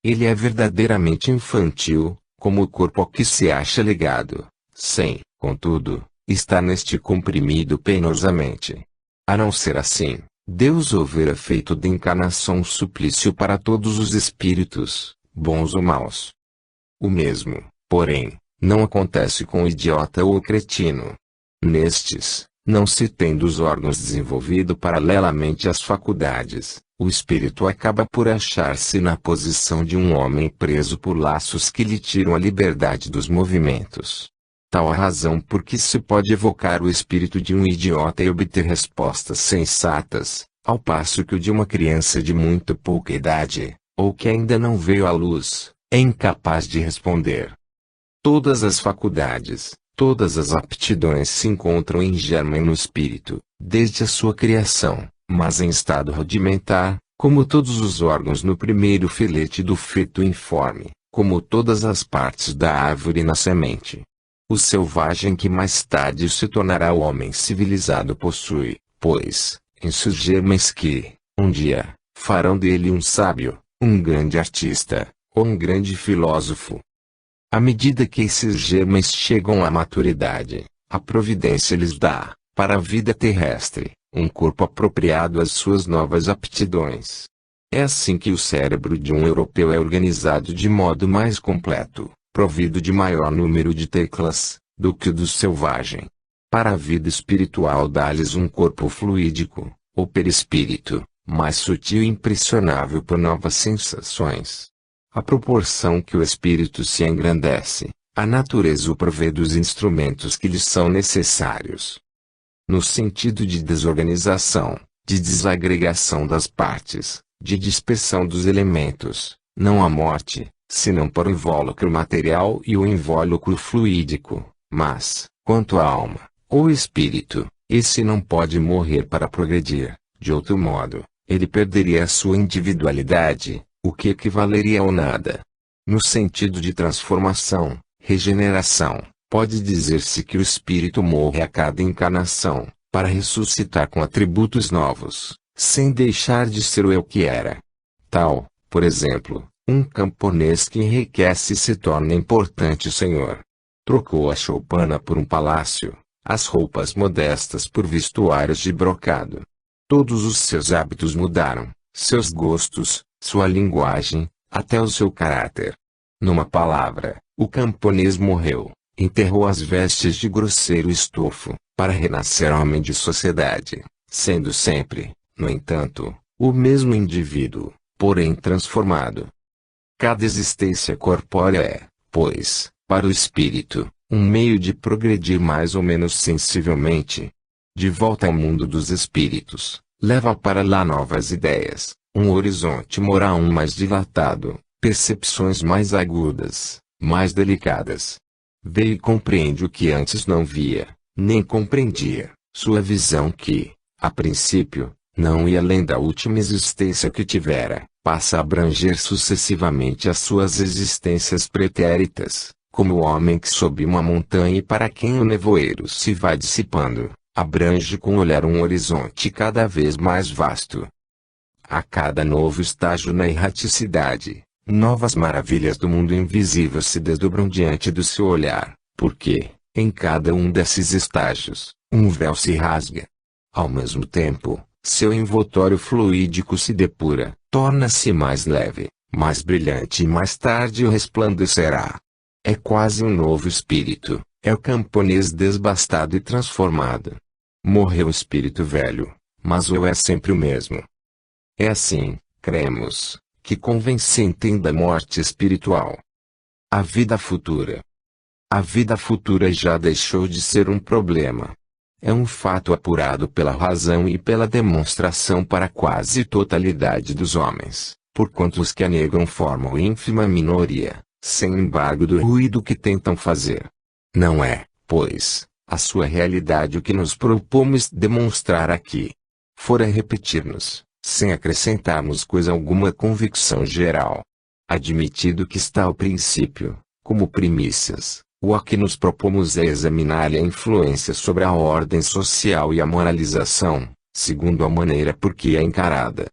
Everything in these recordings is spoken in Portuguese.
Ele é verdadeiramente infantil, como o corpo ao que se acha ligado, sem, contudo, estar neste comprimido penosamente. A não ser assim, Deus houvera feito da encarnação um suplício para todos os espíritos, bons ou maus. O mesmo, porém, não acontece com o idiota ou o cretino. Nestes, não se tendo os órgãos desenvolvido paralelamente às faculdades, o espírito acaba por achar-se na posição de um homem preso por laços que lhe tiram a liberdade dos movimentos. Tal a razão por que se pode evocar o espírito de um idiota e obter respostas sensatas, ao passo que o de uma criança de muito pouca idade, ou que ainda não veio à luz, é incapaz de responder. Todas as faculdades, todas as aptidões se encontram em germe no espírito, desde a sua criação, mas em estado rudimentar, como todos os órgãos no primeiro filete do feto informe, como todas as partes da árvore na semente. O selvagem que mais tarde se tornará o homem civilizado possui, pois, em seus germes que, um dia, farão dele um sábio, um grande artista, ou um grande filósofo. À medida que esses germes chegam à maturidade, a providência lhes dá, para a vida terrestre, um corpo apropriado às suas novas aptidões. É assim que o cérebro de um europeu é organizado de modo mais completo, provido de maior número de teclas, do que o do selvagem. Para a vida espiritual dá-lhes um corpo fluídico, ou perispírito, mais sutil e impressionável por novas sensações. À proporção que o espírito se engrandece, a natureza o provê dos instrumentos que lhes são necessários. No sentido de desorganização, de desagregação das partes, de dispersão dos elementos, não há morte, senão para o invólucro material e o invólucro fluídico, mas, quanto à alma, ou espírito, esse não pode morrer para progredir, de outro modo, ele perderia a sua individualidade, o que equivaleria ao nada. No sentido de transformação, regeneração, pode dizer-se que o espírito morre a cada encarnação, para ressuscitar com atributos novos, sem deixar de ser o eu que era. Tal, por exemplo, um camponês que enriquece se torna importante senhor. Trocou a choupana por um palácio, as roupas modestas por vestuários de brocado. Todos os seus hábitos mudaram, seus gostos, sua linguagem, até o seu caráter. Numa palavra, o camponês morreu, enterrou as vestes de grosseiro estofo, para renascer homem de sociedade, sendo sempre, no entanto, o mesmo indivíduo, porém transformado. Cada existência corpórea é, pois, para o espírito, um meio de progredir mais ou menos sensivelmente. De volta ao mundo dos espíritos, leva para lá novas ideias, um horizonte moral mais dilatado, percepções mais agudas, mais delicadas. Vê e compreende o que antes não via, nem compreendia, sua visão que, a princípio, não ia além da última existência que tivera, passa a abranger sucessivamente as suas existências pretéritas, como o homem que sobe uma montanha e para quem o nevoeiro se vai dissipando, abrange com o olhar um horizonte cada vez mais vasto. A cada novo estágio na erraticidade, novas maravilhas do mundo invisível se desdobram diante do seu olhar, porque, em cada um desses estágios, um véu se rasga. Ao mesmo tempo, seu envoltório fluídico se depura, torna-se mais leve, mais brilhante e mais tarde resplandecerá. É quase um novo espírito, é o camponês desbastado e transformado. Morreu o espírito velho, mas o eu é sempre o mesmo. É assim, cremos, que convencem da morte espiritual. A vida futura. A vida futura já deixou de ser um problema. É um fato apurado pela razão e pela demonstração para a quase totalidade dos homens, porquanto os que a negam formam ínfima minoria, sem embargo do ruído que tentam fazer. Não é, pois, a sua realidade o que nos propomos demonstrar aqui. Fora repetir-nos, sem acrescentarmos coisa alguma convicção geral. Admitido que está ao princípio, como primícias, o a que nos propomos é examinar a influência sobre a ordem social e a moralização, segundo a maneira por que é encarada.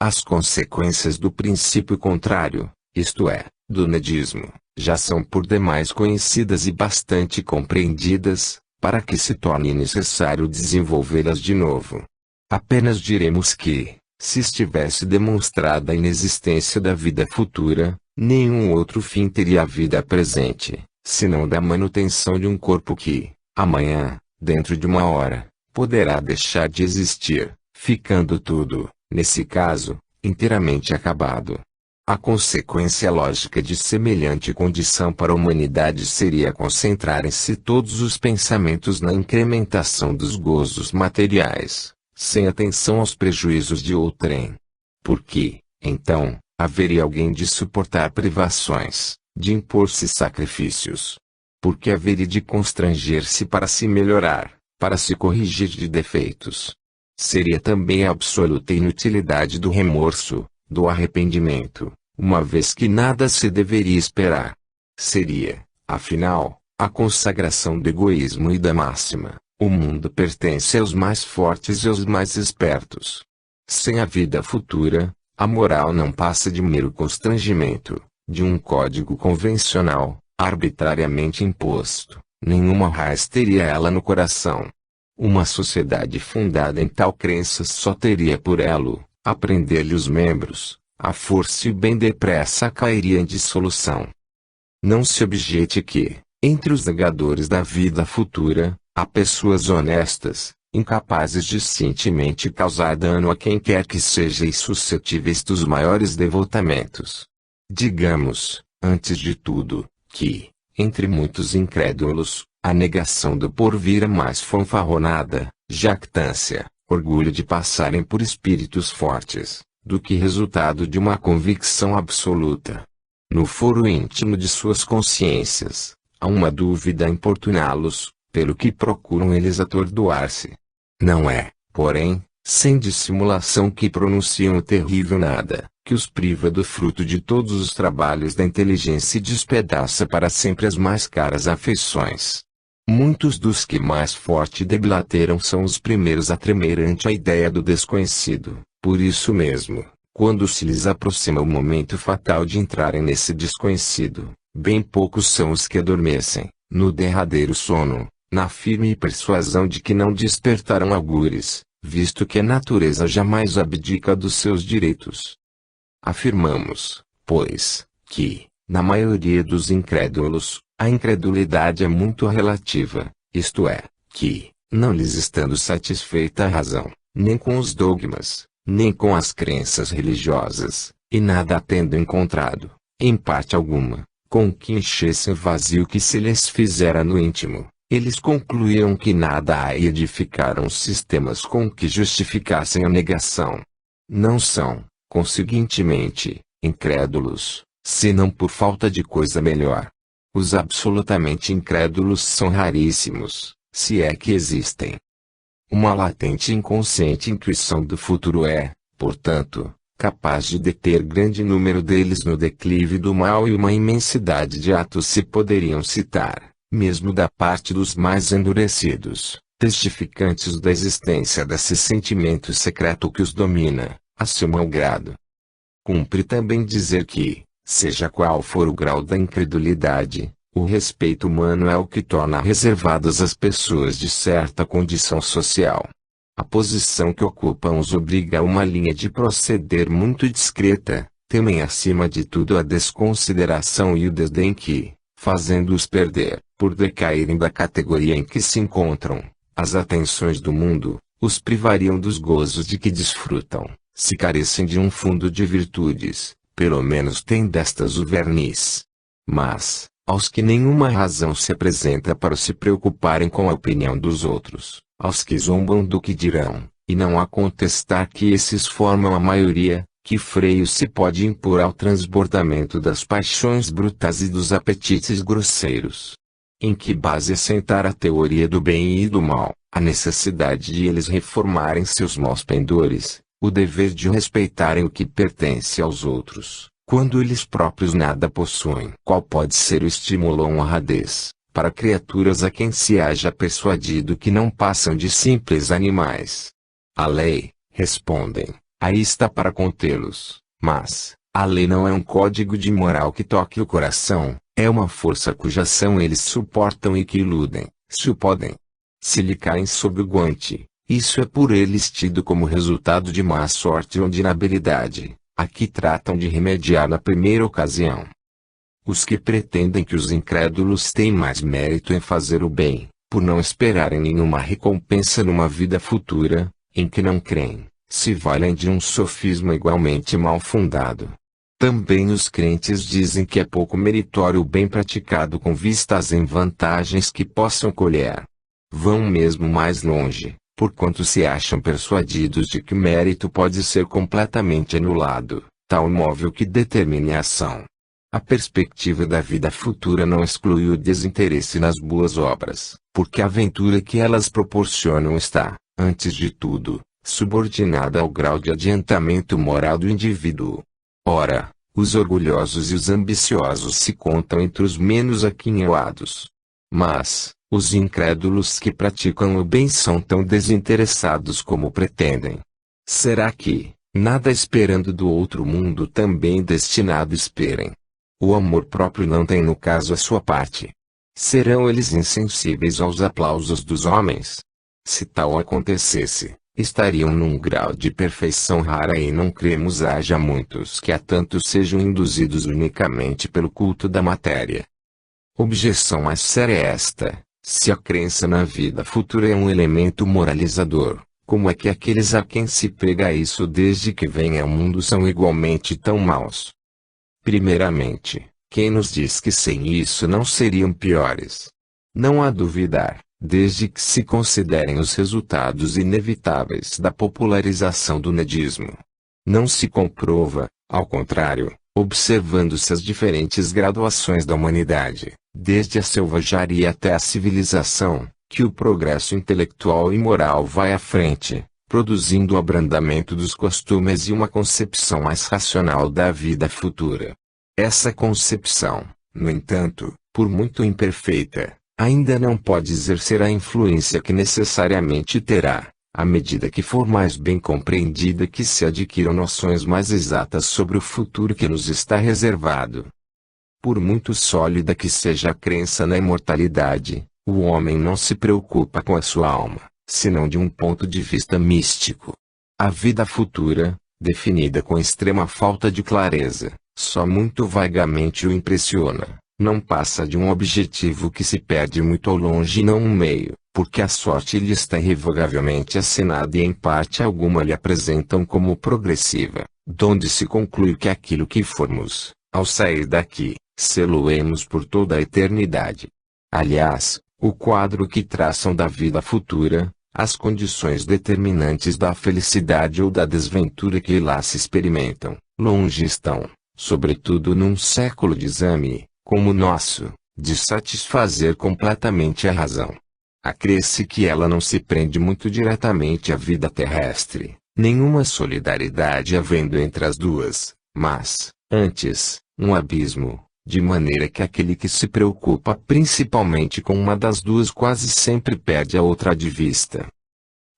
As consequências do princípio contrário, isto é, do nudismo, já são por demais conhecidas e bastante compreendidas, para que se torne necessário desenvolvê-las de novo. Apenas diremos que, se estivesse demonstrada a inexistência da vida futura, nenhum outro fim teria a vida presente, senão da manutenção de um corpo que, amanhã, dentro de uma hora, poderá deixar de existir, ficando tudo, nesse caso, inteiramente acabado. A consequência lógica de semelhante condição para a humanidade seria concentrar-se todos os pensamentos na incrementação dos gozos materiais, sem atenção aos prejuízos de outrem. Porque, então, haveria alguém de suportar privações, de impor-se sacrifícios. Porque haveria de constranger-se para se melhorar, para se corrigir de defeitos. Seria também a absoluta inutilidade do remorso, do arrependimento, uma vez que nada se deveria esperar. Seria, afinal, a consagração do egoísmo e da máxima: o mundo pertence aos mais fortes e aos mais espertos. Sem a vida futura, a moral não passa de mero constrangimento, de um código convencional, arbitrariamente imposto. Nenhuma raiz teria ela no coração. Uma sociedade fundada em tal crença só teria por elo, aprender-lhe os membros, a força e bem depressa cairia em dissolução. Não se objete que, entre os negadores da vida futura, há pessoas honestas, incapazes de cientemente causar dano a quem quer que seja e suscetíveis dos maiores devotamentos. Digamos, antes de tudo, que, entre muitos incrédulos, a negação do porvir é mais fanfarronada, jactância, orgulho de passarem por espíritos fortes, do que resultado de uma convicção absoluta. No foro íntimo de suas consciências, há uma dúvida a importuná-los, pelo que procuram eles atordoar-se. Não é, porém, sem dissimulação que pronunciam o terrível nada, que os priva do fruto de todos os trabalhos da inteligência e despedaça para sempre as mais caras afeições. Muitos dos que mais forte debilateram são os primeiros a tremer ante a ideia do desconhecido. Por isso mesmo, quando se lhes aproxima o momento fatal de entrarem nesse desconhecido, bem poucos são os que adormecem, no derradeiro sono, na firme persuasão de que não despertarão algures, visto que a natureza jamais abdica dos seus direitos. Afirmamos, pois, que, na maioria dos incrédulos, a incredulidade é muito relativa, isto é, que, não lhes estando satisfeita a razão, nem com os dogmas, nem com as crenças religiosas, e nada tendo encontrado, em parte alguma, com que enchessem o vazio que se lhes fizera no íntimo, eles concluíram que nada há e edificaram sistemas com que justificassem a negação. Não são, conseguintemente, incrédulos, senão por falta de coisa melhor. Os absolutamente incrédulos são raríssimos, se é que existem. Uma latente e inconsciente intuição do futuro é, portanto, capaz de deter grande número deles no declive do mal, e uma imensidade de atos se poderiam citar, mesmo da parte dos mais endurecidos, testificantes da existência desse sentimento secreto que os domina, a seu mau grado. Cumpre também dizer que, seja qual for o grau da incredulidade, o respeito humano é o que torna reservadas as pessoas de certa condição social. A posição que ocupam os obriga a uma linha de proceder muito discreta, temem acima de tudo a desconsideração e o desdém que, fazendo-os perder, por decaírem da categoria em que se encontram, as atenções do mundo, os privariam dos gozos de que desfrutam, se carecem de um fundo de virtudes, pelo menos têm destas o verniz. Mas, aos que nenhuma razão se apresenta para se preocuparem com a opinião dos outros, aos que zombam do que dirão, e não há contestar que esses formam a maioria, que freio se pode impor ao transbordamento das paixões brutas e dos apetites grosseiros? Em que base assentar a teoria do bem e do mal, a necessidade de eles reformarem seus maus pendores, o dever de respeitarem o que pertence aos outros, quando eles próprios nada possuem? Qual pode ser o estímulo à honradez, para criaturas a quem se haja persuadido que não passam de simples animais? A lei, respondem, aí está para contê-los, mas, A lei não é um código de moral que toque o coração, é uma força cuja ação eles suportam e que iludem, se o podem. Se lhe caem sob o guante, isso é por eles tido como resultado de má sorte ou de inabilidade, a que tratam de remediar na primeira ocasião. Os que pretendem que os incrédulos têm mais mérito em fazer o bem, por não esperarem nenhuma recompensa numa vida futura, em que não creem, se valem de um sofisma igualmente mal fundado. Também os crentes dizem que é pouco meritório o bem praticado com vistas em vantagens que possam colher. Vão mesmo mais longe, porquanto se acham persuadidos de que o mérito pode ser completamente anulado, tal móvel que determine a ação. A perspectiva da vida futura não exclui o desinteresse nas boas obras, porque a ventura que elas proporcionam está, antes de tudo, subordinada ao grau de adiantamento moral do indivíduo. Ora, os orgulhosos e os ambiciosos se contam entre os menos aquinhoados. Mas, os incrédulos que praticam o bem são tão desinteressados como pretendem. Será que, nada esperando do outro mundo também destinado esperem? O amor próprio não tem no caso a sua parte. Serão eles insensíveis aos aplausos dos homens? Se tal acontecesse, estariam num grau de perfeição rara e não cremos haja muitos que a tanto sejam induzidos unicamente pelo culto da matéria. Objeção mais séria é esta: se a crença na vida futura é um elemento moralizador, como é que aqueles a quem se prega isso desde que vêm ao mundo são igualmente tão maus? Primeiramente, quem nos diz que sem isso não seriam piores? Não há duvidar, desde que se considerem os resultados inevitáveis da popularização do nedismo. Não se comprova, ao contrário, observando-se as diferentes graduações da humanidade, desde a selvageria até a civilização, que o progresso intelectual e moral vai à frente, produzindo o abrandamento dos costumes e uma concepção mais racional da vida futura. Essa concepção, no entanto, por muito imperfeita, ainda não pode exercer a influência que necessariamente terá, à medida que for mais bem compreendida, que se adquiram noções mais exatas sobre o futuro que nos está reservado. Por muito sólida que seja a crença na imortalidade, o homem não se preocupa com a sua alma, senão de um ponto de vista místico. A vida futura, definida com extrema falta de clareza, só muito vagamente o impressiona. Não passa de um objetivo que se perde muito ao longe e não um meio, porque a sorte lhe está irrevogavelmente assinada e em parte alguma lhe apresentam como progressiva, donde se conclui que aquilo que formos, ao sair daqui, sê-lo-emos por toda a eternidade. Aliás, o quadro que traçam da vida futura, as condições determinantes da felicidade ou da desventura que lá se experimentam, longe estão, sobretudo num século de exame, como o nosso, de satisfazer completamente a razão. Acresce que ela não se prende muito diretamente à vida terrestre, nenhuma solidariedade havendo entre as duas, mas, antes, um abismo, de maneira que aquele que se preocupa principalmente com uma das duas quase sempre perde a outra de vista.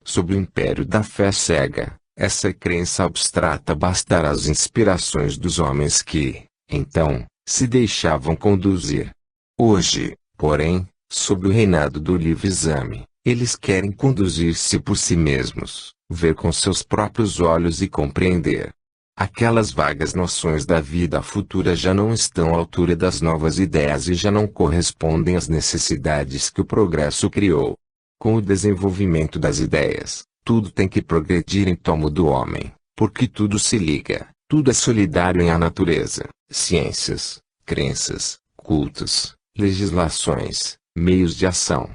Sob o império da fé cega, essa crença abstrata bastará às inspirações dos homens que, então, se deixavam conduzir. Hoje, porém, sob o reinado do livre exame, eles querem conduzir-se por si mesmos, ver com seus próprios olhos e compreender. Aquelas vagas noções da vida futura já não estão à altura das novas ideias e já não correspondem às necessidades que o progresso criou. Com o desenvolvimento das ideias, tudo tem que progredir em tomo do homem, porque tudo se liga, tudo é solidário em a natureza, ciências, crenças, cultos, legislações, meios de ação.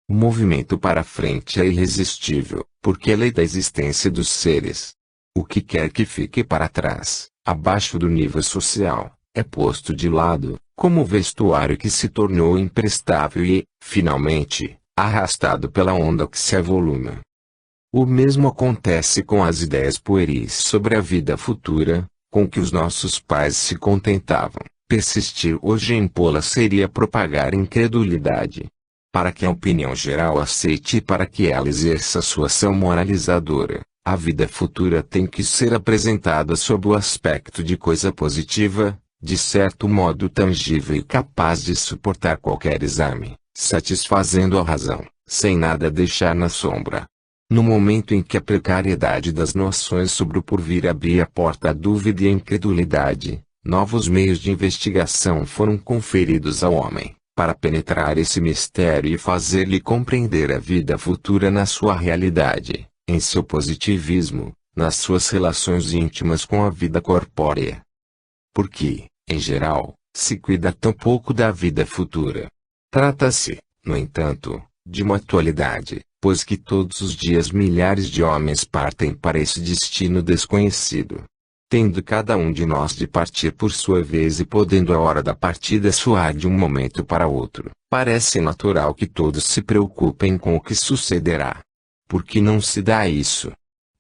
O movimento para frente é irresistível, porque é lei da existência dos seres. O que quer que fique para trás, abaixo do nível social, é posto de lado, como vestuário que se tornou imprestável e, finalmente, arrastado pela onda que se avoluma. O mesmo acontece com as ideias pueris sobre a vida futura, com que os nossos pais se contentavam. Persistir hoje em pô-la seria propagar incredulidade. Para que a opinião geral aceite e para que ela exerça sua ação moralizadora, A vida futura tem que ser apresentada sob o aspecto de coisa positiva, de certo modo tangível e capaz de suportar qualquer exame, satisfazendo a razão, sem nada deixar na sombra. No momento em que a precariedade das noções sobre o porvir abria a porta à dúvida e à incredulidade, novos meios de investigação foram conferidos ao homem, para penetrar esse mistério e fazer-lhe compreender a vida futura na sua realidade, em seu positivismo, nas suas relações íntimas com a vida corpórea. Porque, em geral, se cuida tão pouco da vida futura. Trata-se, no entanto, de uma atualidade, pois que todos os dias milhares de homens partem para esse destino desconhecido. Tendo cada um de nós de partir por sua vez e podendo a hora da partida soar de um momento para outro, parece natural que todos se preocupem com o que sucederá. Por que não se dá isso?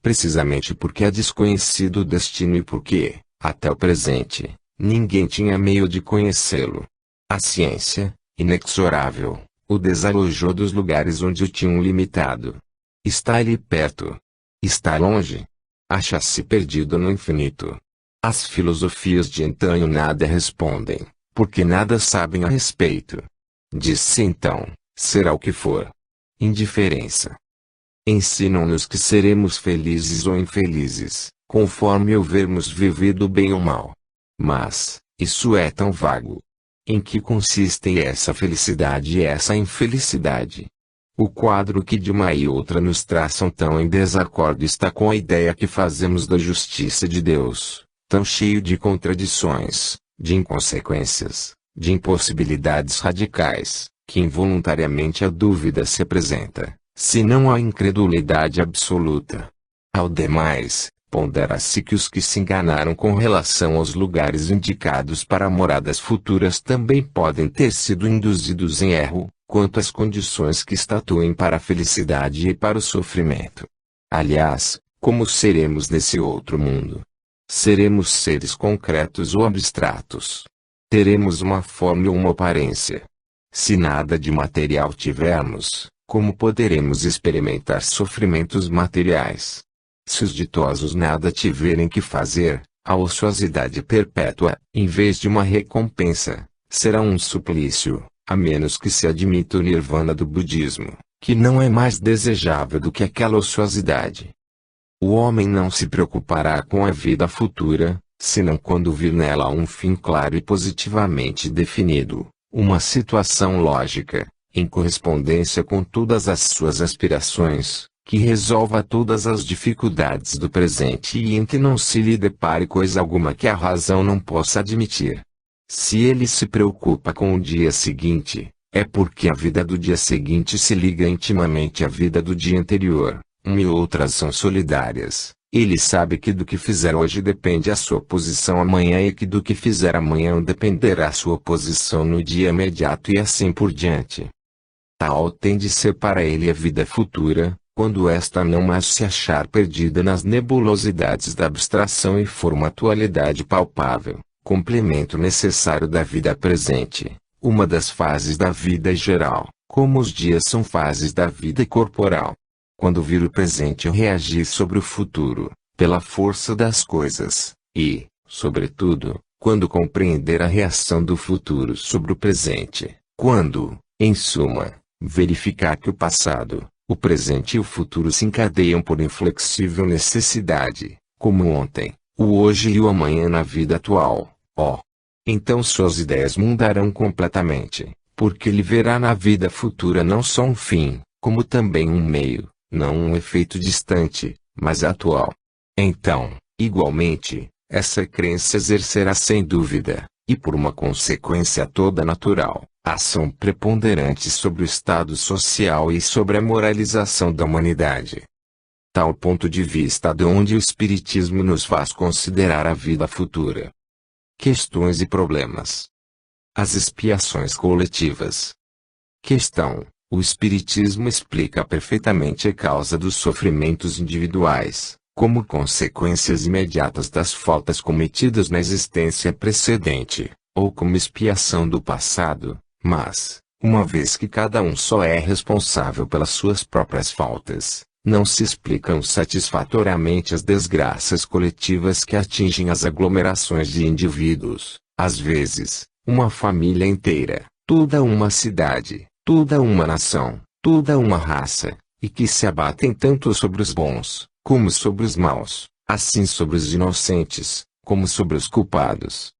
Precisamente porque é desconhecido o destino e porque, até o presente, ninguém tinha meio de conhecê-lo. A ciência, inexorável, o desalojou dos lugares onde o tinham limitado. Está ali perto. Está longe. Acha-se perdido no infinito. As filosofias de antanho nada respondem, porque nada sabem a respeito. Diz-se então, será o que for. Indiferença. Ensinam-nos que seremos felizes ou infelizes, conforme houvermos vivido bem ou mal. Mas, isso é tão vago. Em que consistem essa felicidade e essa infelicidade? O quadro que de uma e outra nos traçam tão em desacordo está com a ideia que fazemos da justiça de Deus, tão cheio de contradições, de inconsequências, de impossibilidades radicais, que involuntariamente a dúvida se apresenta, se não a incredulidade absoluta. Ao demais, pondera-se que os que se enganaram com relação aos lugares indicados para moradas futuras também podem ter sido induzidos em erro, quanto às condições que estatuem para a felicidade e para o sofrimento. Aliás, como seremos nesse outro mundo? Seremos seres concretos ou abstratos? Teremos uma forma ou uma aparência? Se nada de material tivermos, como poderemos experimentar sofrimentos materiais? Se os ditosos nada tiverem que fazer, a ociosidade perpétua, em vez de uma recompensa, será um suplício, a menos que se admita o nirvana do budismo, que não é mais desejável do que aquela ociosidade. O homem não se preocupará com a vida futura, senão quando vir nela um fim claro e positivamente definido, uma situação lógica, em correspondência com todas as suas aspirações, que resolva todas as dificuldades do presente e em que não se lhe depare coisa alguma que a razão não possa admitir. Se ele se preocupa com o dia seguinte, é porque a vida do dia seguinte se liga intimamente à vida do dia anterior, uma e outras são solidárias. Ele sabe que do que fizer hoje depende a sua posição amanhã e que do que fizer amanhã dependerá a sua posição no dia imediato e assim por diante. Tal tem de ser para ele a vida futura, quando esta não mais se achar perdida nas nebulosidades da abstração e for uma atualidade palpável, complemento necessário da vida presente, uma das fases da vida geral, como os dias são fases da vida corporal. Quando vir o presente reagir sobre o futuro, pela força das coisas, e, sobretudo, quando compreender a reação do futuro sobre o presente, quando, em suma, verificar que o passado, o presente e o futuro se encadeiam por inflexível necessidade, como ontem, o hoje e o amanhã na vida atual, então suas ideias mudarão completamente, porque ele verá na vida futura não só um fim, como também um meio, não um efeito distante, mas atual. Então, igualmente, essa crença exercerá sem dúvida, e por uma consequência toda natural, ação preponderante sobre o estado social e sobre a moralização da humanidade. Tal ponto de vista de onde o Espiritismo nos faz considerar a vida futura. Questões e problemas. As expiações coletivas. Questão: o Espiritismo explica perfeitamente a causa dos sofrimentos individuais, como consequências imediatas das faltas cometidas na existência precedente, ou como expiação do passado, mas, uma vez que cada um só é responsável pelas suas próprias faltas, não se explicam satisfatoriamente as desgraças coletivas que atingem as aglomerações de indivíduos, às vezes, uma família inteira, toda uma cidade, toda uma nação, toda uma raça, e que se abatem tanto sobre os bons, como sobre os maus, assim sobre os inocentes, como sobre os culpados.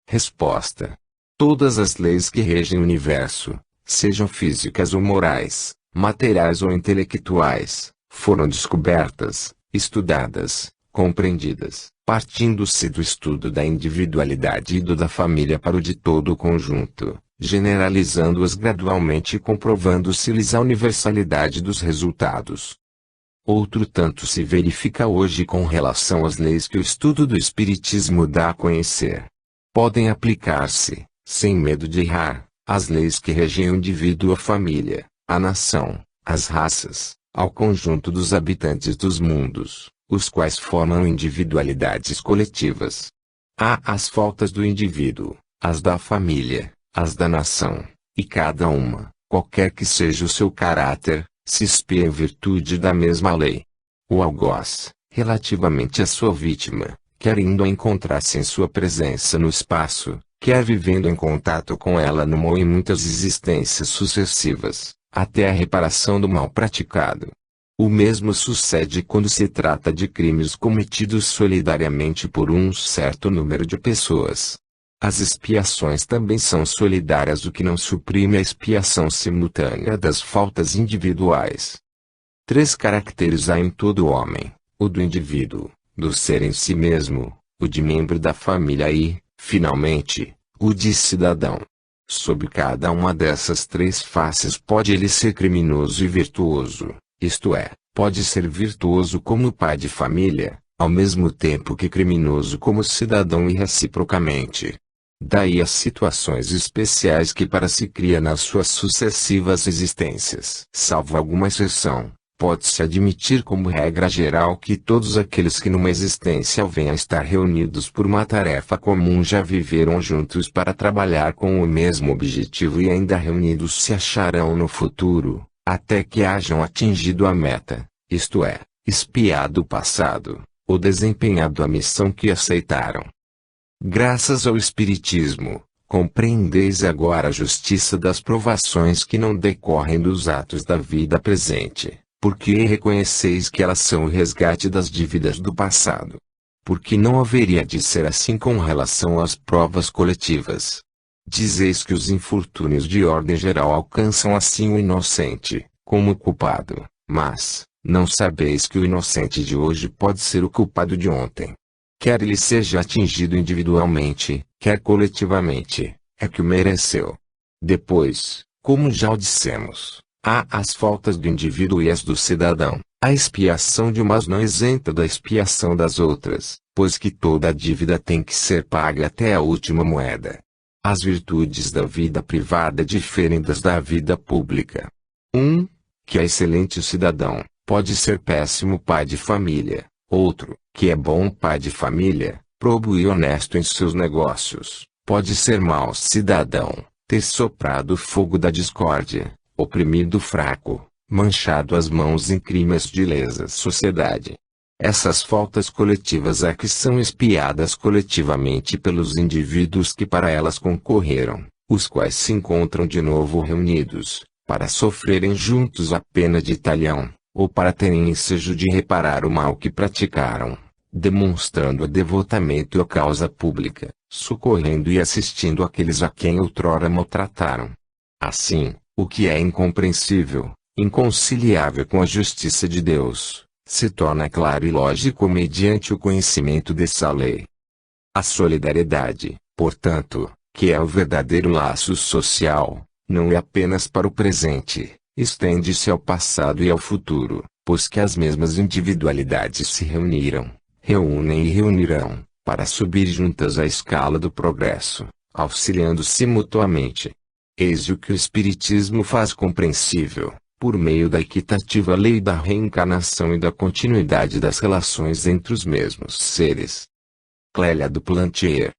Resposta: todas as leis que regem o universo, sejam físicas ou morais, materiais ou intelectuais, foram descobertas, estudadas, compreendidas, partindo-se do estudo da individualidade e do da família para o de todo o conjunto, generalizando-as gradualmente e comprovando-se-lhes a universalidade dos resultados. Outro tanto se verifica hoje com relação às leis que o estudo do Espiritismo dá a conhecer. Podem aplicar-se, sem medo de errar, às leis que regem o indivíduo, a família, a nação, as raças, ao conjunto dos habitantes dos mundos, os quais formam individualidades coletivas. Há as faltas do indivíduo, as da família, as da nação, e cada uma, qualquer que seja o seu caráter, se espia em virtude da mesma lei. O algoz, relativamente à sua vítima, quer indo a encontrar-se em sua presença no espaço, quer vivendo em contato com ela numa ou em muitas existências sucessivas, até a reparação do mal praticado. O mesmo sucede quando se trata de crimes cometidos solidariamente por um certo número de pessoas. As expiações também são solidárias, o que não suprime a expiação simultânea das faltas individuais. 3 caracteres há em todo homem: o do indivíduo, do ser em si mesmo, o de membro da família e, finalmente, o de cidadão. Sob cada uma dessas 3 faces pode ele ser criminoso e virtuoso, isto é, pode ser virtuoso como pai de família, ao mesmo tempo que criminoso como cidadão e reciprocamente. Daí as situações especiais que para se cria nas suas sucessivas existências. Salvo alguma exceção, pode-se admitir como regra geral que todos aqueles que numa existência venham a estar reunidos por uma tarefa comum já viveram juntos para trabalhar com o mesmo objetivo e ainda reunidos se acharão no futuro, até que hajam atingido a meta, isto é, expiado o passado, ou desempenhado a missão que aceitaram. Graças ao Espiritismo, compreendeis agora a justiça das provações que não decorrem dos atos da vida presente, porque reconheceis que elas são o resgate das dívidas do passado. Porque não haveria de ser assim com relação às provas coletivas. Dizeis que os infortúnios de ordem geral alcançam assim o inocente, como o culpado, mas não sabeis que o inocente de hoje pode ser o culpado de ontem. Quer ele seja atingido individualmente, quer coletivamente, é que o mereceu. Depois, como já o dissemos, há as faltas do indivíduo e as do cidadão. A expiação de umas não isenta da expiação das outras, pois que toda a dívida tem que ser paga até a última moeda. As virtudes da vida privada diferem das da vida pública. Que é excelente cidadão, pode ser péssimo pai de família. Outro, que é bom pai de família, probo e honesto em seus negócios, pode ser mau cidadão, ter soprado o fogo da discórdia, oprimido o fraco, manchado as mãos em crimes de lesa sociedade. Essas faltas coletivas é que são expiadas coletivamente pelos indivíduos que para elas concorreram, os quais se encontram de novo reunidos, para sofrerem juntos a pena de talhão, ou para terem ensejo de reparar o mal que praticaram, demonstrando a devotamento à causa pública, socorrendo e assistindo aqueles a quem outrora maltrataram. Assim, o que é incompreensível, inconciliável com a justiça de Deus, se torna claro e lógico mediante o conhecimento dessa lei. A solidariedade, portanto, que é o verdadeiro laço social, não é apenas para o presente, estende-se ao passado e ao futuro, pois que as mesmas individualidades se reuniram, reúnem e reunirão, para subir juntas a escala do progresso, auxiliando-se mutuamente. Eis o que o Espiritismo faz compreensível, por meio da equitativa lei da reencarnação e da continuidade das relações entre os mesmos seres. Clélia do Plantier.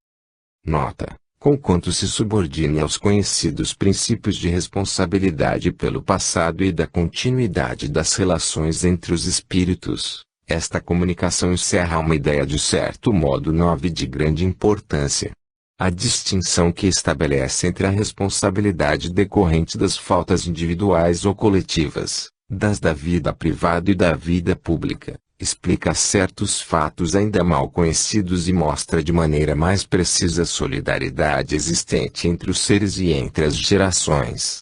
Nota: conquanto se subordine aos conhecidos princípios de responsabilidade pelo passado e da continuidade das relações entre os espíritos. Esta comunicação encerra uma ideia de certo modo nova e de grande importância. A distinção que estabelece entre a responsabilidade decorrente das faltas individuais ou coletivas, das da vida privada e da vida pública, explica certos fatos ainda mal conhecidos e mostra de maneira mais precisa a solidariedade existente entre os seres e entre as gerações.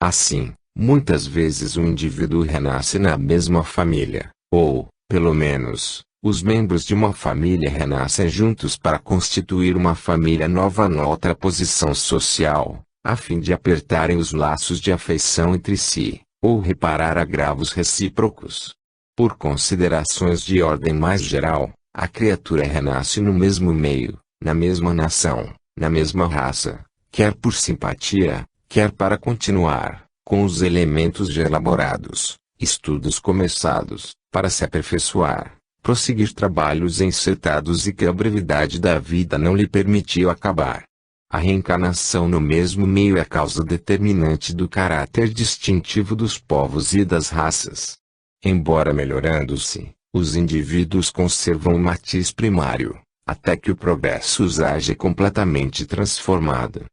Assim, muitas vezes o indivíduo renasce na mesma família, ou, pelo menos, os membros de uma família renascem juntos para constituir uma família nova noutra posição social, a fim de apertarem os laços de afeição entre si, ou reparar agravos recíprocos. Por considerações de ordem mais geral, a criatura renasce no mesmo meio, na mesma nação, na mesma raça, quer por simpatia, quer para continuar, com os elementos já elaborados, estudos começados, para se aperfeiçoar, prosseguir trabalhos encetados e que a brevidade da vida não lhe permitiu acabar. A reencarnação no mesmo meio é a causa determinante do caráter distintivo dos povos e das raças. Embora melhorando-se, os indivíduos conservam o matiz primário, até que o progresso os haja completamente transformado.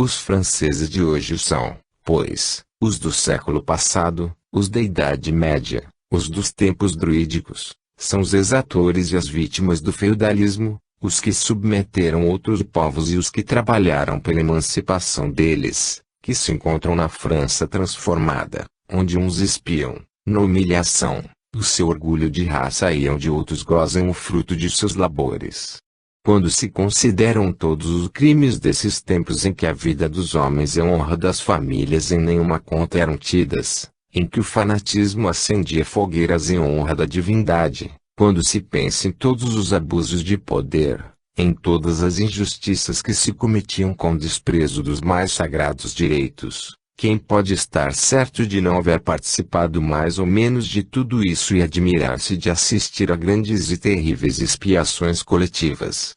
Os franceses de hoje são, pois, os do século passado, os da Idade Média, os dos tempos druídicos, são os exatores e as vítimas do feudalismo, os que submeteram outros povos e os que trabalharam pela emancipação deles, que se encontram na França transformada, onde uns espiam, na humilhação, o seu orgulho de raça e onde outros gozam o fruto de seus labores. Quando se consideram todos os crimes desses tempos em que a vida dos homens e a honra das famílias em nenhuma conta eram tidas, em que o fanatismo acendia fogueiras em honra da divindade, quando se pensa em todos os abusos de poder, em todas as injustiças que se cometiam com desprezo dos mais sagrados direitos, quem pode estar certo de não haver participado mais ou menos de tudo isso e admirar-se de assistir a grandes e terríveis expiações coletivas?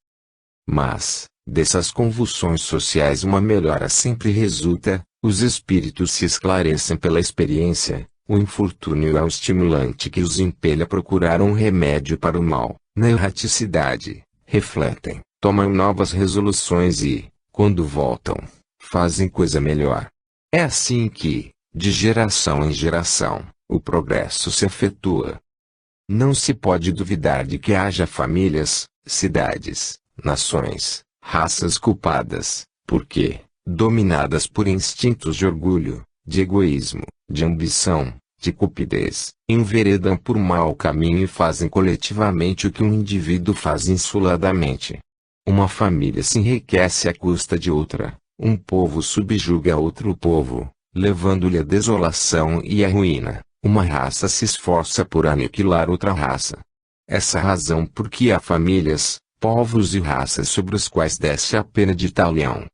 Mas, dessas convulsões sociais uma melhora sempre resulta, os espíritos se esclarecem pela experiência, o infortúnio é o estimulante que os impele a procurar um remédio para o mal, na erraticidade, refletem, tomam novas resoluções e, quando voltam, fazem coisa melhor. É assim que, de geração em geração, o progresso se efetua. Não se pode duvidar de que haja famílias, cidades, nações, raças culpadas, porque, dominadas por instintos de orgulho, de egoísmo, de ambição, de cupidez, enveredam por mau caminho e fazem coletivamente o que um indivíduo faz insuladamente. Uma família se enriquece à custa de outra, um povo subjuga outro povo, levando-lhe a desolação e a ruína, uma raça se esforça por aniquilar outra raça. Essa razão por que há famílias, povos e raças sobre os quais desce a pena de talião.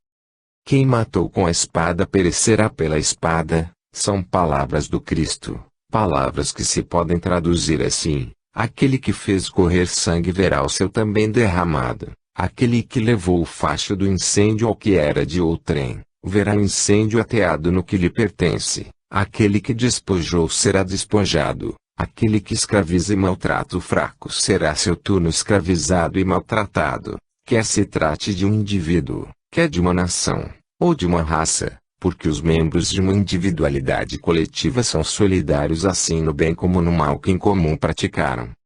Quem matou com a espada perecerá pela espada, são palavras do Cristo, palavras que se podem traduzir assim: aquele que fez correr sangue verá o seu também derramado, aquele que levou o facho do incêndio ao que era de outrem, verá o incêndio ateado no que lhe pertence, aquele que despojou será despojado, aquele que escraviza e maltrata o fraco será seu turno escravizado e maltratado, quer se trate de um indivíduo, quer de uma nação, ou de uma raça, porque os membros de uma individualidade coletiva são solidários assim no bem como no mal que em comum praticaram.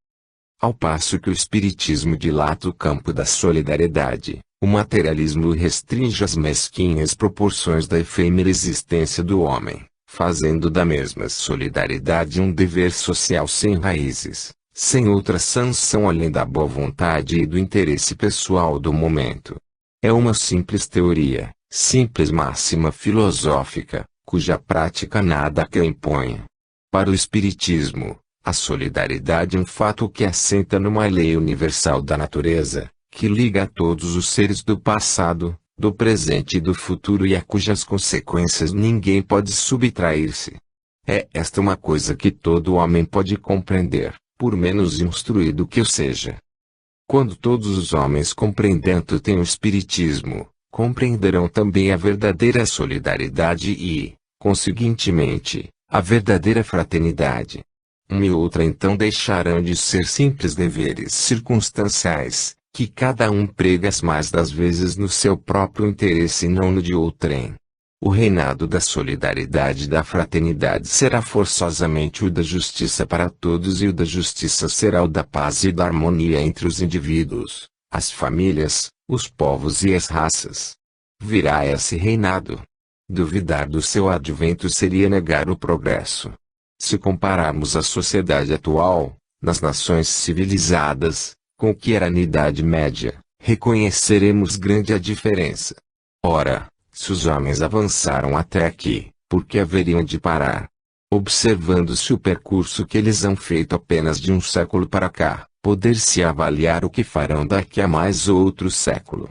Ao passo que o espiritismo dilata o campo da solidariedade, o materialismo restringe as mesquinhas proporções da efêmera existência do homem, fazendo da mesma solidariedade um dever social sem raízes, sem outra sanção além da boa vontade e do interesse pessoal do momento. É uma simples teoria, simples máxima filosófica, cuja prática nada que imponha. Para o espiritismo, a solidariedade é um fato que assenta numa lei universal da natureza, que liga a todos os seres do passado, do presente e do futuro e a cujas consequências ninguém pode subtrair-se. É esta uma coisa que todo homem pode compreender, por menos instruído que o seja. Quando todos os homens compreendendo têm o espiritismo, compreenderão também a verdadeira solidariedade e, conseguintemente, a verdadeira fraternidade. Uma e outra então deixarão de ser simples deveres circunstanciais, que cada um prega as mais das vezes no seu próprio interesse e não no de outrem. O reinado da solidariedade e da fraternidade será forçosamente o da justiça para todos, e o da justiça será o da paz e da harmonia entre os indivíduos, as famílias, os povos e as raças. Virá esse reinado. Duvidar do seu advento seria negar o progresso. Se compararmos a sociedade atual, nas nações civilizadas, com o que era na Idade Média, reconheceremos grande a diferença. Ora, se os homens avançaram até aqui, por que haveriam de parar? Observando-se o percurso que eles han feito apenas de um século para cá, poder-se avaliar o que farão daqui a mais outro século.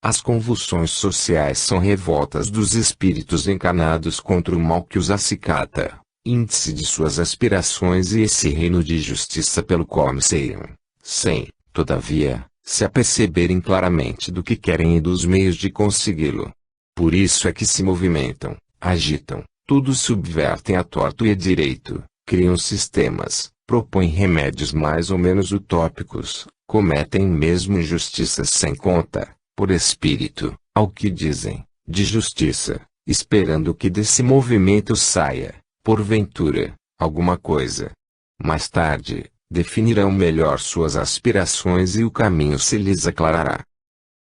As convulsões sociais são revoltas dos espíritos encarnados contra o mal que os acicata, índice de suas aspirações e esse reino de justiça pelo qual anseiam, sem, todavia, se aperceberem claramente do que querem e dos meios de consegui-lo. Por isso é que se movimentam, agitam, tudo subvertem a torto e a direito, criam sistemas, propõem remédios mais ou menos utópicos, cometem mesmo injustiças sem conta, por espírito, ao que dizem, de justiça, esperando que desse movimento saia, porventura, alguma coisa. Mais tarde, definirão melhor suas aspirações e o caminho se lhes aclarará.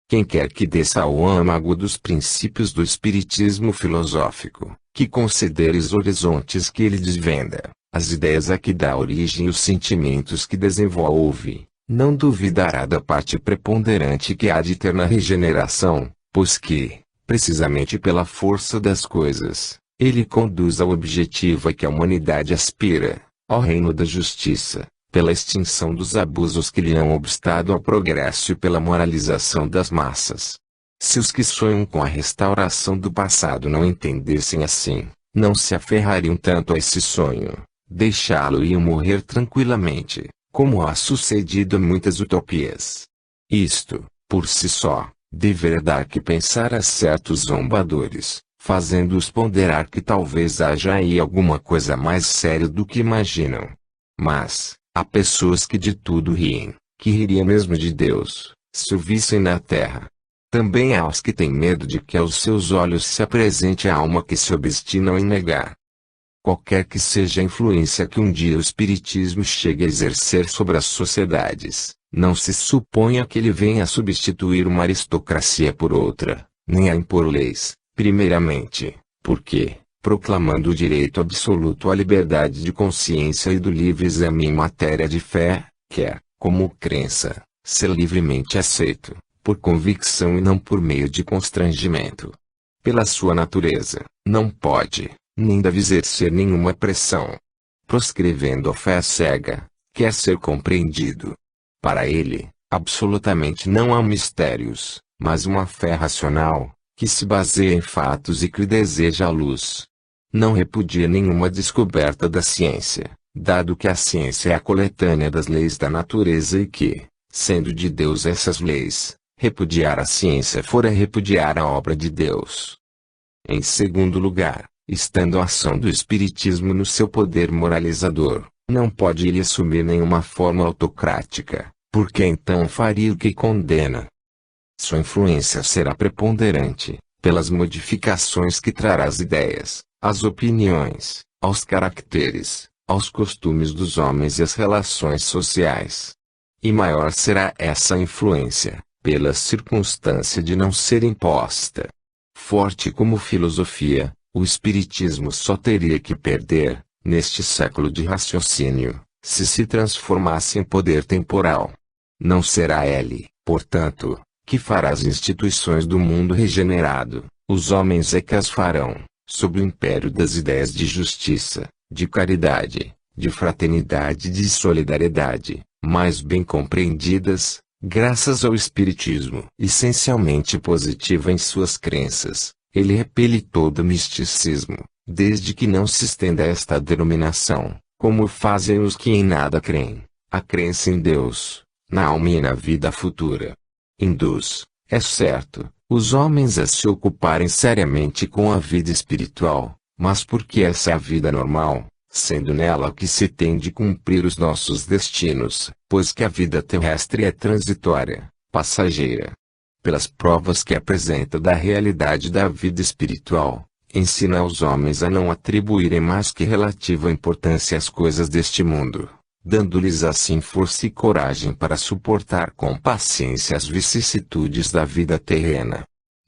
Quem quer que desça ao âmago dos princípios do espiritismo filosófico, que considere os horizontes que ele desvenda, as ideias a que dá origem e os sentimentos que desenvolve, não duvidará da parte preponderante que há de ter na regeneração, pois que, precisamente pela força das coisas, ele conduz ao objetivo a que a humanidade aspira, ao reino da justiça, pela extinção dos abusos que lhe hão obstado ao progresso e pela moralização das massas. Se os que sonham com a restauração do passado não entendessem assim, não se aferrariam tanto a esse sonho, deixá-lo iam morrer tranquilamente, como há sucedido em muitas utopias. Isto, por si só, deverá dar que pensar a certos zombadores, fazendo-os ponderar que talvez haja aí alguma coisa mais séria do que imaginam. Mas, há pessoas que de tudo riem, que ririam mesmo de Deus, se o vissem na terra. Também há os que têm medo de que aos seus olhos se apresente a alma que se obstinam em negar. Qualquer que seja a influência que um dia o espiritismo chegue a exercer sobre as sociedades, não se suponha que ele venha a substituir uma aristocracia por outra, nem a impor leis, primeiramente, porque, proclamando o direito absoluto à liberdade de consciência e do livre exame em matéria de fé, quer, como crença, ser livremente aceito, por convicção e não por meio de constrangimento. Pela sua natureza, não pode, nem deve exercer nenhuma pressão. Proscrevendo a fé cega, quer ser compreendido. Para ele, absolutamente não há mistérios, mas uma fé racional, que se baseia em fatos e que deseja a luz. Não repudia nenhuma descoberta da ciência, dado que a ciência é a coletânea das leis da natureza e que, sendo de Deus essas leis, repudiar a ciência fora repudiar a obra de Deus. Em segundo lugar, estando a ação do espiritismo no seu poder moralizador, não pode ele assumir nenhuma forma autocrática, porque então faria o que condena. Sua influência será preponderante, pelas modificações que trará às ideias, às opiniões, aos caracteres, aos costumes dos homens e às relações sociais. E maior será essa influência, pela circunstância de não ser imposta. Forte como filosofia, o espiritismo só teria que perder, neste século de raciocínio, se transformasse em poder temporal. Não será ele, portanto, que fará as instituições do mundo regenerado, os homens é que as farão, sob o império das ideias de justiça, de caridade, de fraternidade e de solidariedade, mais bem compreendidas, graças ao espiritismo essencialmente positivo em suas crenças. Ele repele todo misticismo, desde que não se estenda esta denominação, como fazem os que em nada creem, a crença em Deus, na alma e na vida futura. Induz, é certo, os homens a se ocuparem seriamente com a vida espiritual, mas porque essa é a vida normal, sendo nela que se tem de cumprir os nossos destinos, pois que a vida terrestre é transitória, passageira. Pelas provas que apresenta da realidade da vida espiritual, ensina aos homens a não atribuírem mais que relativa importância às coisas deste mundo, dando-lhes assim força e coragem para suportar com paciência as vicissitudes da vida terrena.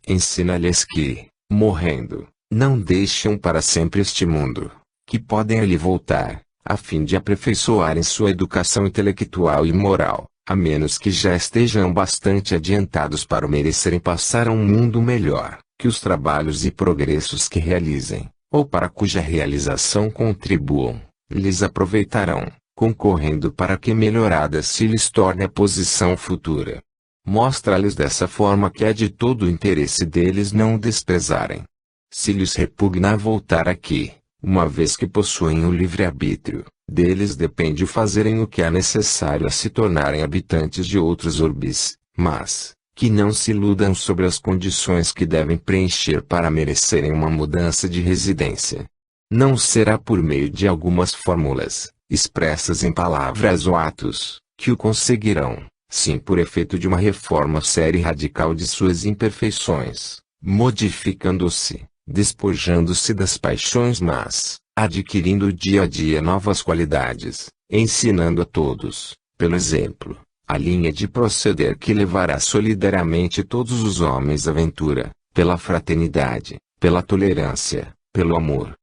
Ensina-lhes que, morrendo, não deixam para sempre este mundo, que podem ali voltar, a fim de aperfeiçoarem sua educação intelectual e moral, a menos que já estejam bastante adiantados para merecerem passar a um mundo melhor, que os trabalhos e progressos que realizem, ou para cuja realização contribuam, lhes aproveitarão, concorrendo para que melhorada se lhes torne a posição futura. Mostra-lhes dessa forma que é de todo o interesse deles não o desprezarem. Se lhes repugnar voltar aqui, uma vez que possuem o livre-arbítrio, deles depende o fazerem o que é necessário a se tornarem habitantes de outros orbes, mas, que não se iludam sobre as condições que devem preencher para merecerem uma mudança de residência. Não será por meio de algumas fórmulas, expressas em palavras ou atos, que o conseguirão, sim por efeito de uma reforma séria e radical de suas imperfeições, modificando-se, despojando-se das paixões mas, adquirindo dia a dia novas qualidades, ensinando a todos, pelo exemplo, a linha de proceder que levará solidariamente todos os homens à ventura, pela fraternidade, pela tolerância, pelo amor.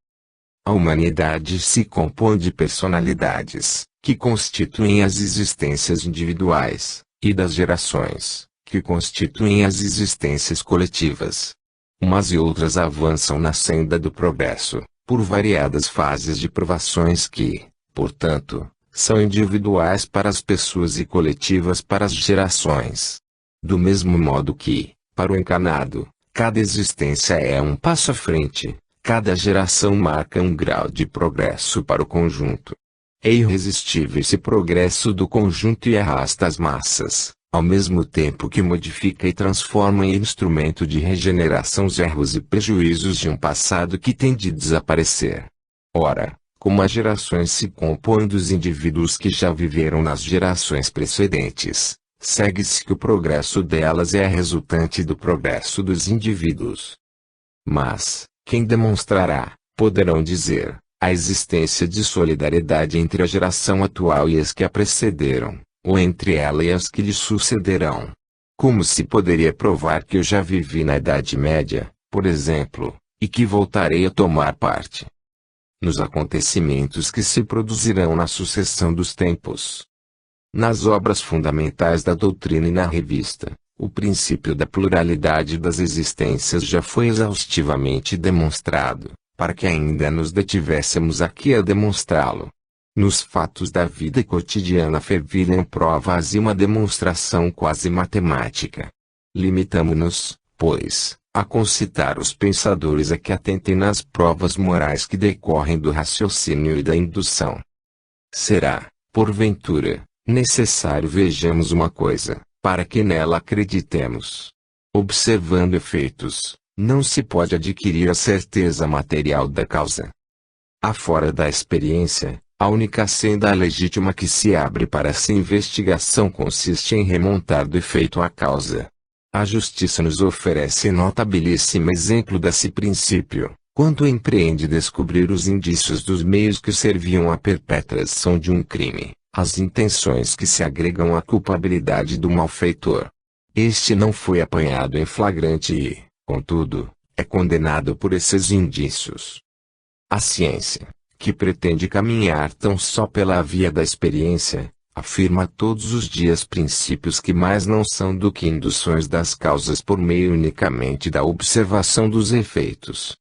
A humanidade se compõe de personalidades, que constituem as existências individuais, e das gerações, que constituem as existências coletivas. Umas e outras avançam na senda do progresso, por variadas fases de provações que, portanto, são individuais para as pessoas e coletivas para as gerações. Do mesmo modo que, para o encarnado, cada existência é um passo à frente, cada geração marca um grau de progresso para o conjunto. É irresistível esse progresso do conjunto e arrasta as massas, ao mesmo tempo que modifica e transforma em instrumento de regeneração os erros e prejuízos de um passado que tem de desaparecer. Ora, como as gerações se compõem dos indivíduos que já viveram nas gerações precedentes, segue-se que o progresso delas é resultante do progresso dos indivíduos. Mas, quem demonstrará, poderão dizer, a existência de solidariedade entre a geração atual e as que a precederam, ou entre ela e as que lhe sucederão? Como se poderia provar que eu já vivi na Idade Média, por exemplo, e que voltarei a tomar parte nos acontecimentos que se produzirão na sucessão dos tempos? Nas obras fundamentais da doutrina e na revista, o princípio da pluralidade das existências já foi exaustivamente demonstrado, para que ainda nos detivéssemos aqui a demonstrá-lo. Nos fatos da vida cotidiana fervilham provas e uma demonstração quase matemática. Limitamo-nos, pois, a concitar os pensadores a que atentem nas provas morais que decorrem do raciocínio e da indução. Será, porventura, necessário vejamos uma coisa, para que nela acreditemos. Observando efeitos, não se pode adquirir a certeza material da causa. Afora da experiência, a única senda legítima que se abre para essa investigação consiste em remontar do efeito à causa. A justiça nos oferece notabilíssimo exemplo desse princípio, quando empreende descobrir os indícios dos meios que serviam à perpetração de um crime, as intenções que se agregam à culpabilidade do malfeitor. Este não foi apanhado em flagrante e, contudo, é condenado por esses indícios. A ciência, que pretende caminhar tão só pela via da experiência, afirma todos os dias princípios que mais não são do que induções das causas por meio unicamente da observação dos efeitos.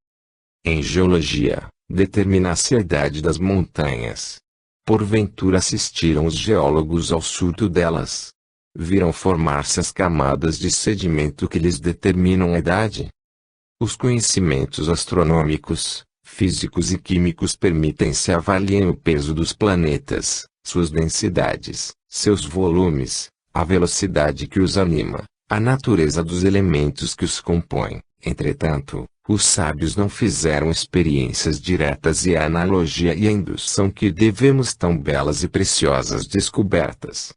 Em geologia, determina-se a idade das montanhas. Porventura assistiram os geólogos ao surto delas? Viram formar-se as camadas de sedimento que lhes determinam a idade? Os conhecimentos astronômicos, físicos e químicos permitem-se avaliar o peso dos planetas, suas densidades, seus volumes, a velocidade que os anima, a natureza dos elementos que os compõem. Entretanto, os sábios não fizeram experiências diretas e a analogia e a indução que devemos tão belas e preciosas descobertas.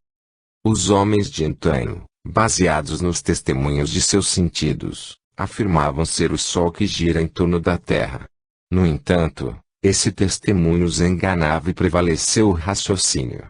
Os homens de antanho, baseados nos testemunhos de seus sentidos, afirmavam ser o Sol que gira em torno da Terra. No entanto, esse testemunho os enganava e prevaleceu o raciocínio.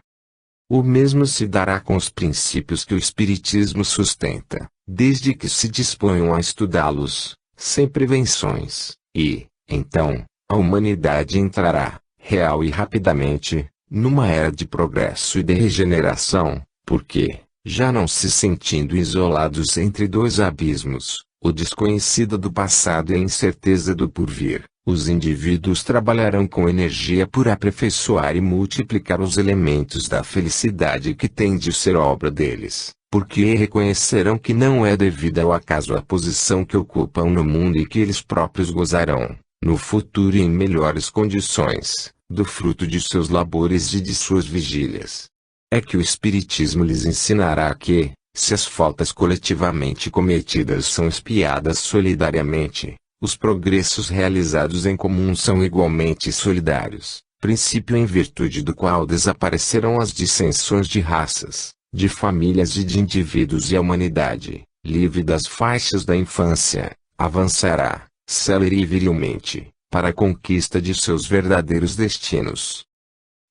O mesmo se dará com os princípios que o Espiritismo sustenta, desde que se disponham a estudá-los, sem prevenções, e, então, a humanidade entrará, real e rapidamente, numa era de progresso e de regeneração, porque, já não se sentindo isolados entre dois abismos, o desconhecido do passado e a incerteza do porvir, os indivíduos trabalharão com energia por aperfeiçoar e multiplicar os elementos da felicidade que tem de ser obra deles, porque reconhecerão que não é devida ao acaso a posição que ocupam no mundo e que eles próprios gozarão, no futuro e em melhores condições, do fruto de seus labores e de suas vigílias. É que o Espiritismo lhes ensinará que, se as faltas coletivamente cometidas são expiadas solidariamente, os progressos realizados em comum são igualmente solidários, princípio em virtude do qual desaparecerão as dissensões de raças, de famílias e de indivíduos e a humanidade, livre das faixas da infância, avançará, célere e virilmente, para a conquista de seus verdadeiros destinos.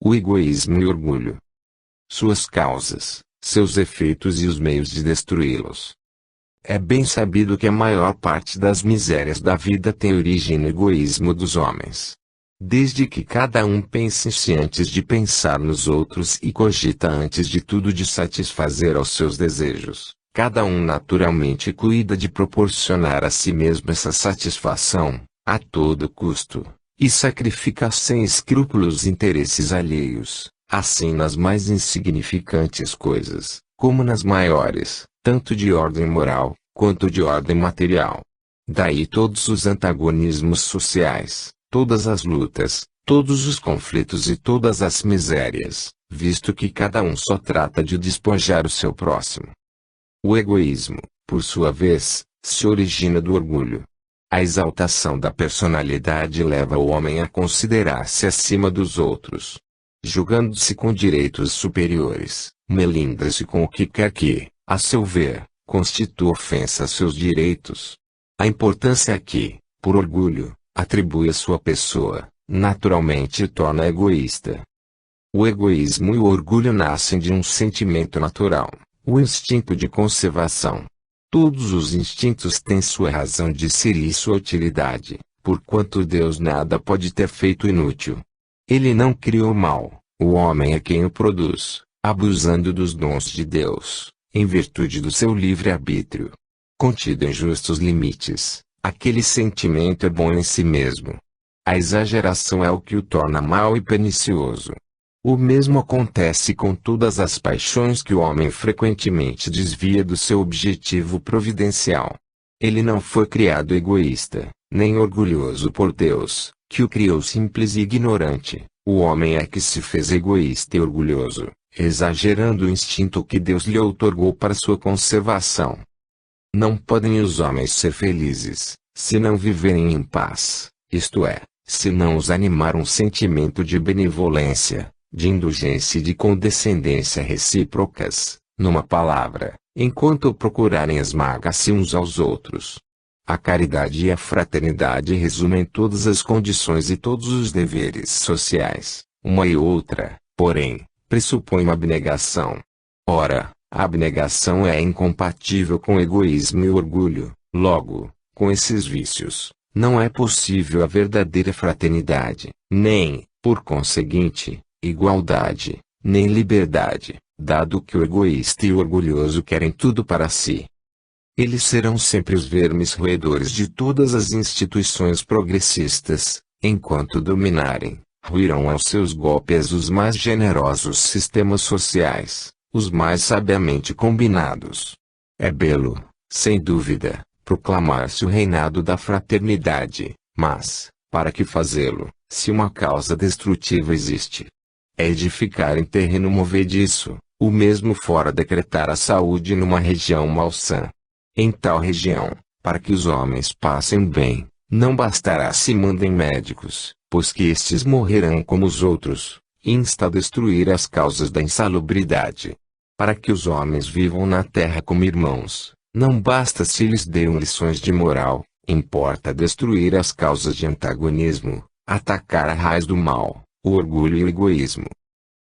O egoísmo e o orgulho. Suas causas, seus efeitos e os meios de destruí-los. É bem sabido que a maior parte das misérias da vida tem origem no egoísmo dos homens. Desde que cada um pensa em si antes de pensar nos outros e cogita antes de tudo de satisfazer aos seus desejos, cada um naturalmente cuida de proporcionar a si mesmo essa satisfação, a todo custo, e sacrifica sem escrúpulos interesses alheios, assim nas mais insignificantes coisas, como nas maiores, tanto de ordem moral, quanto de ordem material. Daí todos os antagonismos sociais, todas as lutas, todos os conflitos e todas as misérias, visto que cada um só trata de despojar o seu próximo. O egoísmo, por sua vez, se origina do orgulho. A exaltação da personalidade leva o homem a considerar-se acima dos outros. Julgando-se com direitos superiores, melindra-se com o que quer que, a seu ver, constitua ofensa a seus direitos. A importância que, por orgulho, atribui à sua pessoa, naturalmente torna egoísta. O egoísmo e o orgulho nascem de um sentimento natural, o instinto de conservação. Todos os instintos têm sua razão de ser e sua utilidade, porquanto Deus nada pode ter feito inútil. Ele não criou o mal, o homem é quem o produz, abusando dos dons de Deus, em virtude do seu livre-arbítrio. Contido em justos limites, aquele sentimento é bom em si mesmo. A exageração é o que o torna mau e pernicioso. O mesmo acontece com todas as paixões que o homem frequentemente desvia do seu objetivo providencial. Ele não foi criado egoísta, nem orgulhoso por Deus, que o criou simples e ignorante. O homem é que se fez egoísta e orgulhoso, exagerando o instinto que Deus lhe outorgou para sua conservação. Não podem os homens ser felizes, se não viverem em paz, isto é, se não os animar um sentimento de benevolência, de indulgência e de condescendência recíprocas, numa palavra, enquanto procurarem esmagar-se uns aos outros. A caridade e a fraternidade resumem todas as condições e todos os deveres sociais. Uma e outra, porém, pressupõe uma abnegação. Ora, a abnegação é incompatível com o egoísmo e o orgulho. Logo, com esses vícios, não é possível a verdadeira fraternidade, nem, por conseguinte, igualdade, nem liberdade, dado que o egoísta e o orgulhoso querem tudo para si. Eles serão sempre os vermes roedores de todas as instituições progressistas, enquanto dominarem, ruirão aos seus golpes os mais generosos sistemas sociais, os mais sabiamente combinados. É belo, sem dúvida, proclamar-se o reinado da fraternidade, mas, para que fazê-lo, se uma causa destrutiva existe? É edificar em terreno movediço, o mesmo fora decretar a saúde numa região malsã. Em tal região, para que os homens passem bem, não bastará se mandem médicos, pois que estes morrerão como os outros. Insta a destruir as causas da insalubridade. Para que os homens vivam na terra como irmãos, não basta se lhes deem lições de moral, importa destruir as causas de antagonismo, atacar a raiz do mal, o orgulho e o egoísmo.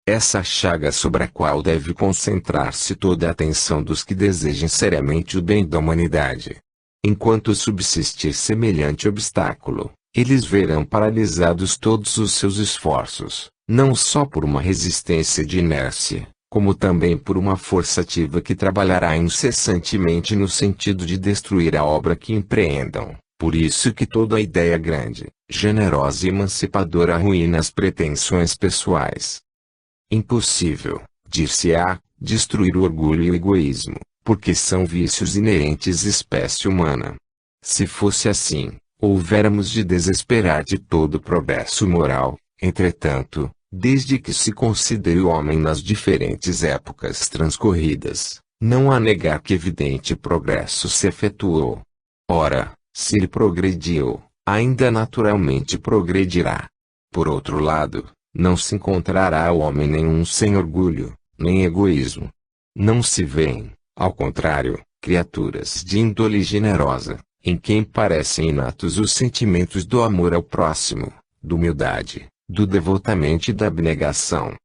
Essa chaga sobre a qual deve concentrar-se toda a atenção dos que desejem seriamente o bem da humanidade. Enquanto subsistir semelhante obstáculo, eles verão paralisados todos os seus esforços, não só por uma resistência de inércia, como também por uma força ativa que trabalhará incessantemente no sentido de destruir a obra que empreendam. Por isso que toda a ideia grande, generosa e emancipadora arruína as pretensões pessoais. Impossível, dir-se-á, destruir o orgulho e o egoísmo, porque são vícios inerentes à espécie humana. Se fosse assim, houvéramos de desesperar de todo progresso moral. Entretanto, desde que se considere o homem nas diferentes épocas transcorridas, não há negar que evidente progresso se efetuou. Ora, se ele progrediu, ainda naturalmente progredirá. Por outro lado, não se encontrará o homem nenhum sem orgulho, nem egoísmo. Não se vêem, ao contrário, criaturas de índole generosa, em quem parecem inatos os sentimentos do amor ao próximo, da humildade, do devotamento e da abnegação.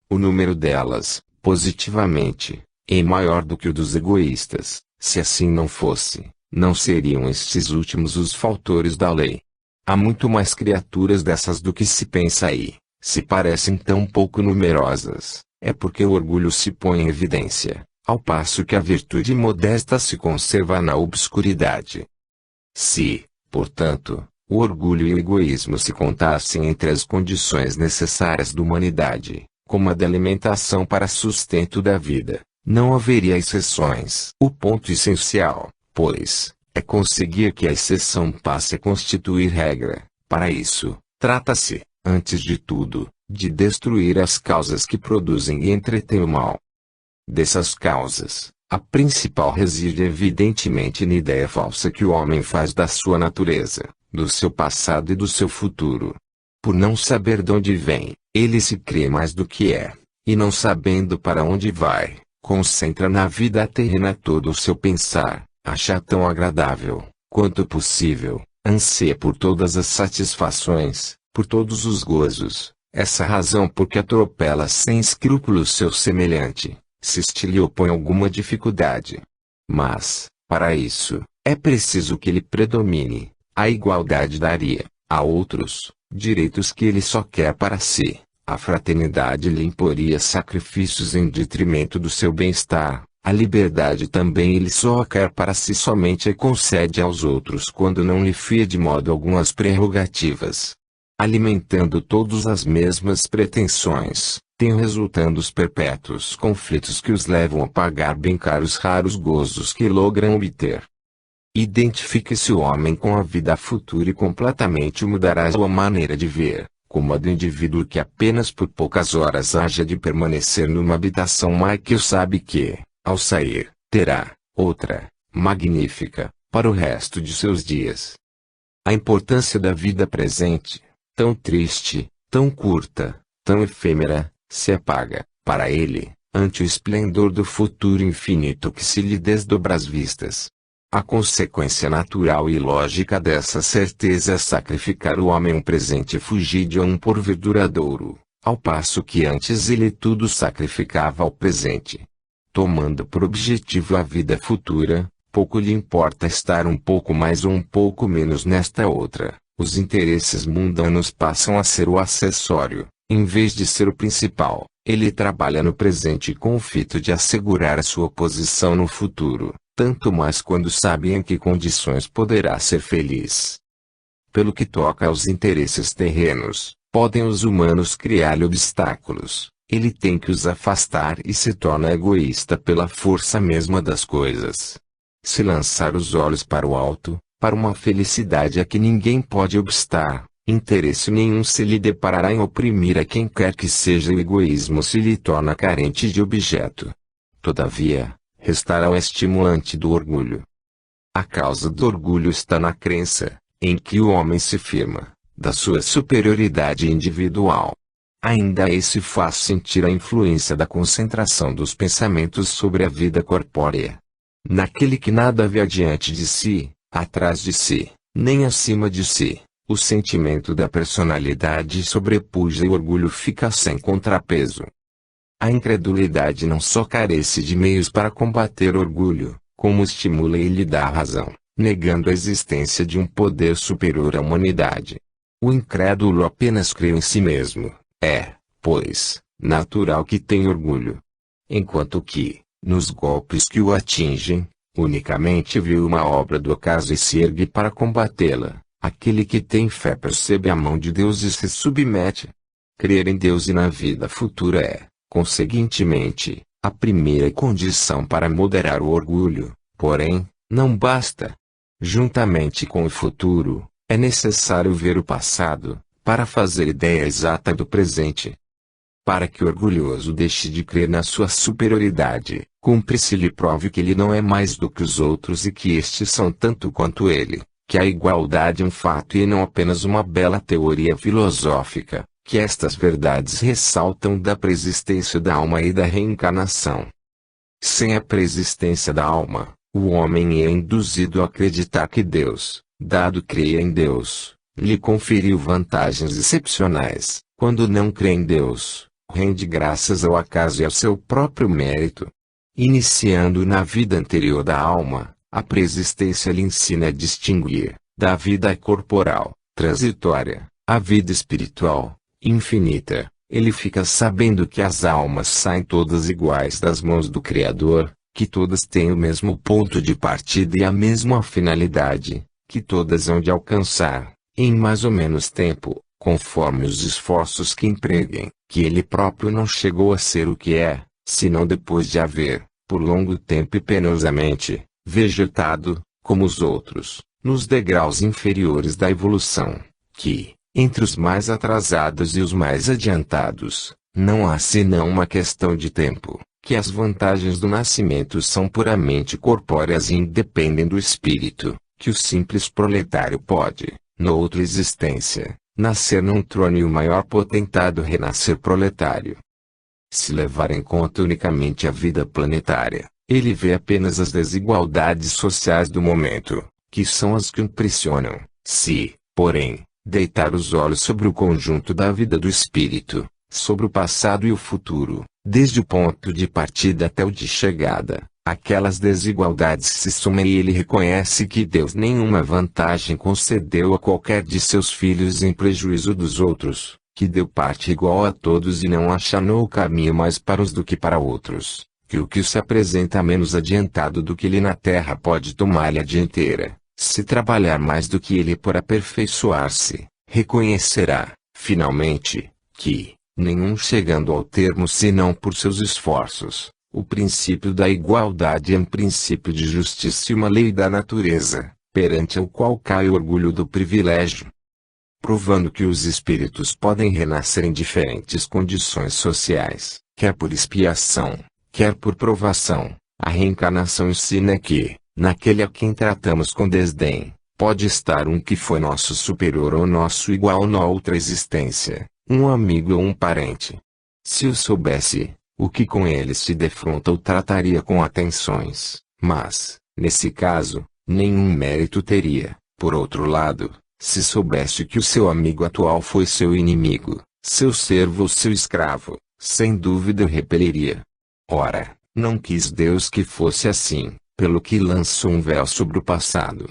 O número delas, positivamente, é maior do que o dos egoístas. Se assim não fosse, não seriam estes últimos os fautores da lei. Há muito mais criaturas dessas do que se pensa aí. Se parecem tão pouco numerosas, é porque o orgulho se põe em evidência, ao passo que a virtude modesta se conserva na obscuridade. Se, portanto, o orgulho e o egoísmo se contassem entre as condições necessárias da humanidade, como a da alimentação para sustento da vida, não haveria exceções. O ponto essencial, pois, é conseguir que a exceção passe a constituir regra. Para isso, trata-se, antes de tudo, de destruir as causas que produzem e entretêm o mal. Dessas causas, a principal reside evidentemente na ideia falsa que o homem faz da sua natureza, do seu passado e do seu futuro. Por não saber de onde vem, ele se crê mais do que é, e não sabendo para onde vai, concentra na vida terrena todo o seu pensar, acha tão agradável, quanto possível, anseia por todas as satisfações, por todos os gozos, essa razão porque atropela sem escrúpulos seu semelhante, se este lhe opõe alguma dificuldade. Mas, para isso, é preciso que ele predomine, a igualdade daria, a outros, direitos que ele só quer para si, a fraternidade lhe imporia sacrifícios em detrimento do seu bem-estar, a liberdade também ele só quer para si somente a concede aos outros quando não lhe fia de modo algum as prerrogativas. Alimentando todos as mesmas pretensões, tem resultando os perpétuos conflitos que os levam a pagar bem caros raros gozos que logram obter. Identifique-se o homem com a vida futura e completamente mudará sua maneira de ver, como a do indivíduo que apenas por poucas horas haja de permanecer numa habitação mais que sabe que, ao sair, terá outra, magnífica, para o resto de seus dias. A importância da vida presente, tão triste, tão curta, tão efêmera, se apaga, para ele, ante o esplendor do futuro infinito que se lhe desdobra às vistas. A consequência natural e lógica dessa certeza é sacrificar o homem um presente fugídio a um porvir duradouro, ao passo que antes ele tudo sacrificava ao presente. Tomando por objetivo a vida futura, pouco lhe importa estar um pouco mais ou um pouco menos nesta outra. Os interesses mundanos passam a ser o acessório, em vez de ser o principal. Ele trabalha no presente com o fito de assegurar a sua posição no futuro, tanto mais quando sabe em que condições poderá ser feliz. Pelo que toca aos interesses terrenos, podem os humanos criar-lhe obstáculos. Ele tem que os afastar e se torna egoísta pela força mesma das coisas. Se lançar os olhos para o alto, para uma felicidade a que ninguém pode obstar, interesse nenhum se lhe deparará em oprimir a quem quer que seja o egoísmo se lhe torna carente de objeto. Todavia, restará o estimulante do orgulho. A causa do orgulho está na crença, em que o homem se firma, da sua superioridade individual. Ainda esse faz sentir a influência da concentração dos pensamentos sobre a vida corpórea. Naquele que nada vê adiante de si, atrás de si, nem acima de si, o sentimento da personalidade sobrepuja e o orgulho fica sem contrapeso. A incredulidade não só carece de meios para combater o orgulho, como estimula e lhe dá razão, negando a existência de um poder superior à humanidade. O incrédulo apenas crê em si mesmo, pois, natural que tenha orgulho. Enquanto que, nos golpes que o atingem, unicamente vê uma obra do acaso e se ergue para combatê-la. Aquele que tem fé percebe a mão de Deus e se submete. Crer em Deus e na vida futura é, conseguintemente, a primeira condição para moderar o orgulho, porém, não basta. Juntamente com o futuro, é necessário ver o passado, para fazer ideia exata do presente. Para que o orgulhoso deixe de crer na sua superioridade, cumpre-se lhe prove que ele não é mais do que os outros e que estes são tanto quanto ele, que a igualdade é um fato e não apenas uma bela teoria filosófica, que estas verdades ressaltam da preexistência da alma e da reencarnação. Sem a preexistência da alma, o homem é induzido a acreditar que Deus, dado creia em Deus, lhe conferiu vantagens excepcionais, quando não crê em Deus, rende graças ao acaso e ao seu próprio mérito. Iniciando na vida anterior da alma, a preexistência lhe ensina a distinguir, da vida corporal, transitória, a vida espiritual, infinita. Ele fica sabendo que as almas saem todas iguais das mãos do Criador, que todas têm o mesmo ponto de partida e a mesma finalidade, que todas hão de alcançar, em mais ou menos tempo, conforme os esforços que empreguem, que ele próprio não chegou a ser o que é, senão depois de haver, por longo tempo e penosamente, vegetado, como os outros, nos degraus inferiores da evolução, que, entre os mais atrasados e os mais adiantados, não há senão uma questão de tempo, que as vantagens do nascimento são puramente corpóreas e independem do espírito, que o simples proletário pode, noutra existência, nascer num trono e o maior potentado renascer proletário. Se levar em conta unicamente a vida planetária, ele vê apenas as desigualdades sociais do momento, que são as que o impressionam. Se, porém, deitar os olhos sobre o conjunto da vida do espírito, sobre o passado e o futuro, desde o ponto de partida até o de chegada, aquelas desigualdades se somam e ele reconhece que Deus nenhuma vantagem concedeu a qualquer de seus filhos em prejuízo dos outros, que deu parte igual a todos e não achanou o caminho mais para uns do que para outros, que o que se apresenta menos adiantado do que ele na terra pode tomar-lhe a dianteira, se trabalhar mais do que ele por aperfeiçoar-se, reconhecerá, finalmente, que, nenhum chegando ao termo senão por seus esforços. O princípio da igualdade é um princípio de justiça e uma lei da natureza, perante o qual cai o orgulho do privilégio. Provando que os espíritos podem renascer em diferentes condições sociais, quer por expiação, quer por provação, a reencarnação ensina que, naquele a quem tratamos com desdém, pode estar um que foi nosso superior ou nosso igual na outra existência, um amigo ou um parente. Se eu soubesse, o que com ele se defronta o trataria com atenções, mas, nesse caso, nenhum mérito teria. Por outro lado, se soubesse que o seu amigo atual foi seu inimigo, seu servo ou seu escravo, sem dúvida o repeliria. Ora, não quis Deus que fosse assim, pelo que lançou um véu sobre o passado.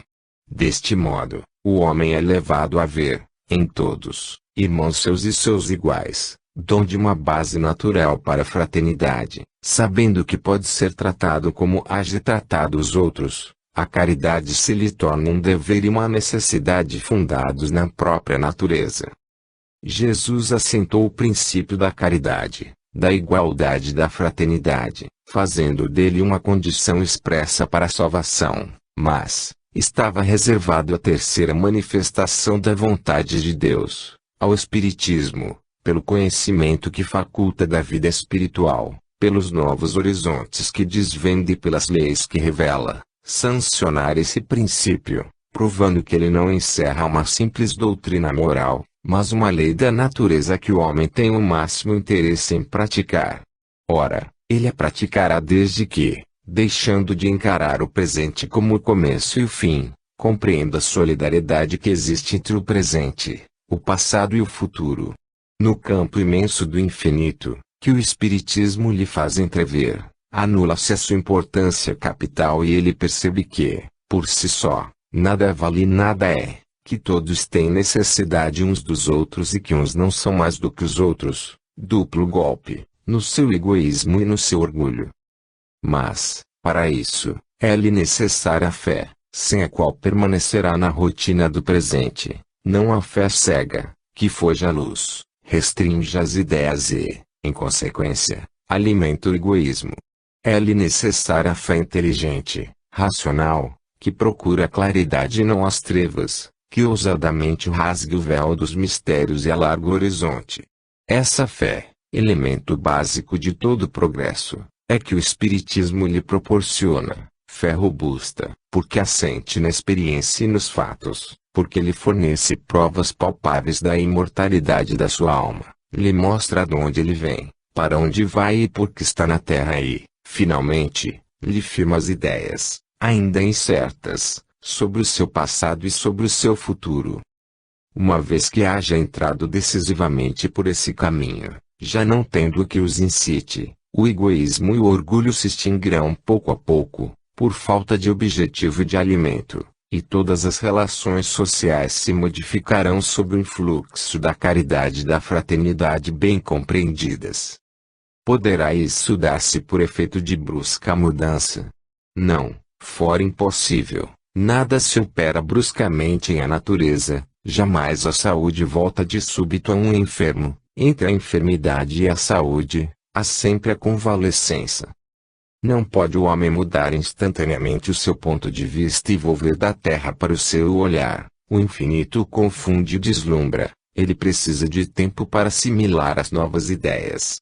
Deste modo, o homem é levado a ver, em todos, irmãos seus e seus iguais, dom de uma base natural para a fraternidade, sabendo que pode ser tratado como age tratado os outros, a caridade se lhe torna um dever e uma necessidade fundados na própria natureza. Jesus assentou o princípio da caridade, da igualdade e da fraternidade, fazendo dele uma condição expressa para a salvação, mas estava reservado à terceira manifestação da vontade de Deus, ao Espiritismo, pelo conhecimento que faculta da vida espiritual, pelos novos horizontes que desvenda e pelas leis que revela, sancionar esse princípio, provando que ele não encerra uma simples doutrina moral, mas uma lei da natureza que o homem tem o máximo interesse em praticar. Ora, ele a praticará desde que, deixando de encarar o presente como o começo e o fim, compreenda a solidariedade que existe entre o presente, o passado e o futuro. No campo imenso do infinito, que o Espiritismo lhe faz entrever, anula-se a sua importância capital e ele percebe que, por si só, nada vale e nada é, que todos têm necessidade uns dos outros e que uns não são mais do que os outros, duplo golpe, no seu egoísmo e no seu orgulho. Mas, para isso, é-lhe necessária a fé, sem a qual permanecerá na rotina do presente, não a fé cega, que foge à luz, restringe as ideias e, em consequência, alimenta o egoísmo. É-lhe necessária a fé inteligente, racional, que procura a claridade e não as trevas, que ousadamente rasgue o véu dos mistérios e alarga o horizonte. Essa fé, elemento básico de todo progresso, é que o Espiritismo lhe proporciona, fé robusta, porque assente na experiência e nos fatos, porque lhe fornece provas palpáveis da imortalidade da sua alma, lhe mostra de onde ele vem, para onde vai e por que está na terra e, finalmente, lhe firma as ideias, ainda incertas, sobre o seu passado e sobre o seu futuro. Uma vez que haja entrado decisivamente por esse caminho, já não tendo o que os incite, o egoísmo e o orgulho se extinguirão pouco a pouco, por falta de objetivo e de alimento, e todas as relações sociais se modificarão sob o influxo da caridade e da fraternidade bem compreendidas. Poderá isso dar-se por efeito de brusca mudança? Não, fora impossível. Nada se opera bruscamente em a natureza, jamais a saúde volta de súbito a um enfermo, entre a enfermidade e a saúde, há sempre a convalescença. Não pode o homem mudar instantaneamente o seu ponto de vista e volver da terra para o seu olhar, o infinito o confunde e deslumbra, ele precisa de tempo para assimilar as novas ideias.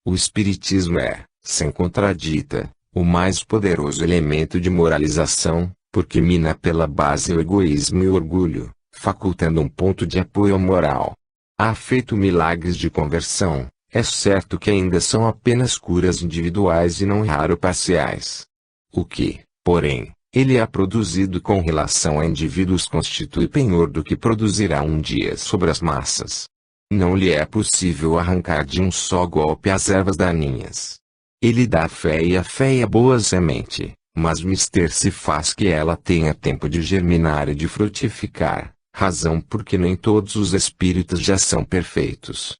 O Espiritismo é, sem contradita, o mais poderoso elemento de moralização, porque mina pela base o egoísmo e o orgulho, facultando um ponto de apoio moral. Há feito milagres de conversão, é certo que ainda são apenas curas individuais e não raro parciais. O que, porém, ele ha produzido com relação a indivíduos constitui penhor do que produzirá um dia sobre as massas. Não lhe é possível arrancar de um só golpe as ervas daninhas. Ele dá fé e a fé é boa semente, mas mister se faz que ela tenha tempo de germinar e de frutificar, razão porque nem todos os espíritos já são perfeitos.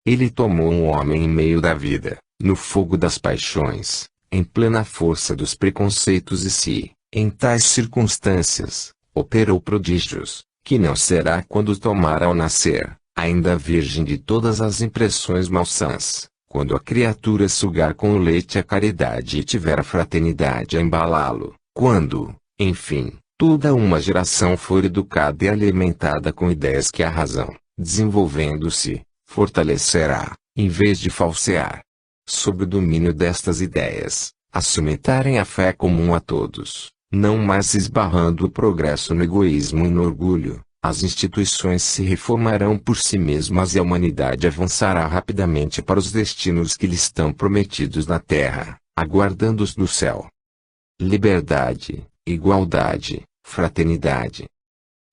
Ele tomou um homem em meio da vida, no fogo das paixões, em plena força dos preconceitos e se, em tais circunstâncias, operou prodígios, que não será quando tomar ao nascer, ainda virgem de todas as impressões malsãs, quando a criatura sugar com o leite a caridade e tiver a fraternidade a embalá-lo, quando, enfim, toda uma geração for educada e alimentada com ideias que a razão, desenvolvendo-se, fortalecerá, em vez de falsear. Sob o domínio destas ideias, assumentarem a fé comum a todos, não mais esbarrando o progresso no egoísmo e no orgulho, as instituições se reformarão por si mesmas e a humanidade avançará rapidamente para os destinos que lhe estão prometidos na terra, aguardando-os no céu. Liberdade, igualdade, fraternidade.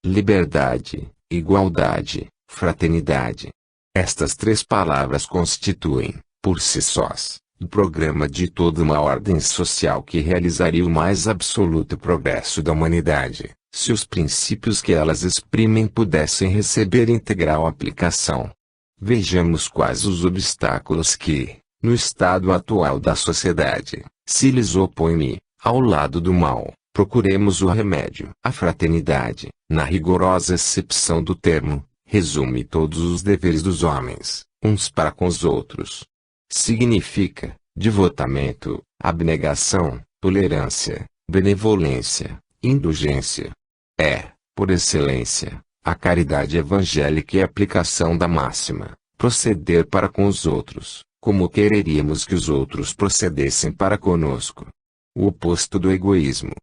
Liberdade, igualdade, fraternidade. Estas três palavras constituem, por si sós, o programa de toda uma ordem social que realizaria o mais absoluto progresso da humanidade, se os princípios que elas exprimem pudessem receber integral aplicação. Vejamos quais os obstáculos que, no estado atual da sociedade, se lhes opõem e, ao lado do mal, procuremos o remédio. A fraternidade, na rigorosa acepção do termo, resume todos os deveres dos homens, uns para com os outros. Significa, devotamento, abnegação, tolerância, benevolência, indulgência. É, por excelência, a caridade evangélica e a aplicação da máxima, proceder para com os outros, como quereríamos que os outros procedessem para conosco. O oposto do egoísmo.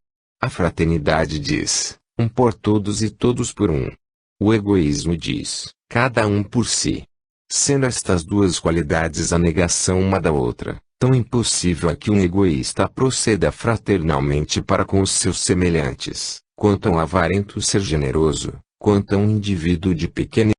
A fraternidade diz, um por todos e todos por um. O egoísmo diz, cada um por si. Sendo estas duas qualidades a negação uma da outra, tão impossível é que um egoísta proceda fraternalmente para com os seus semelhantes, quanto um avarento ser generoso, quanto um indivíduo de pequena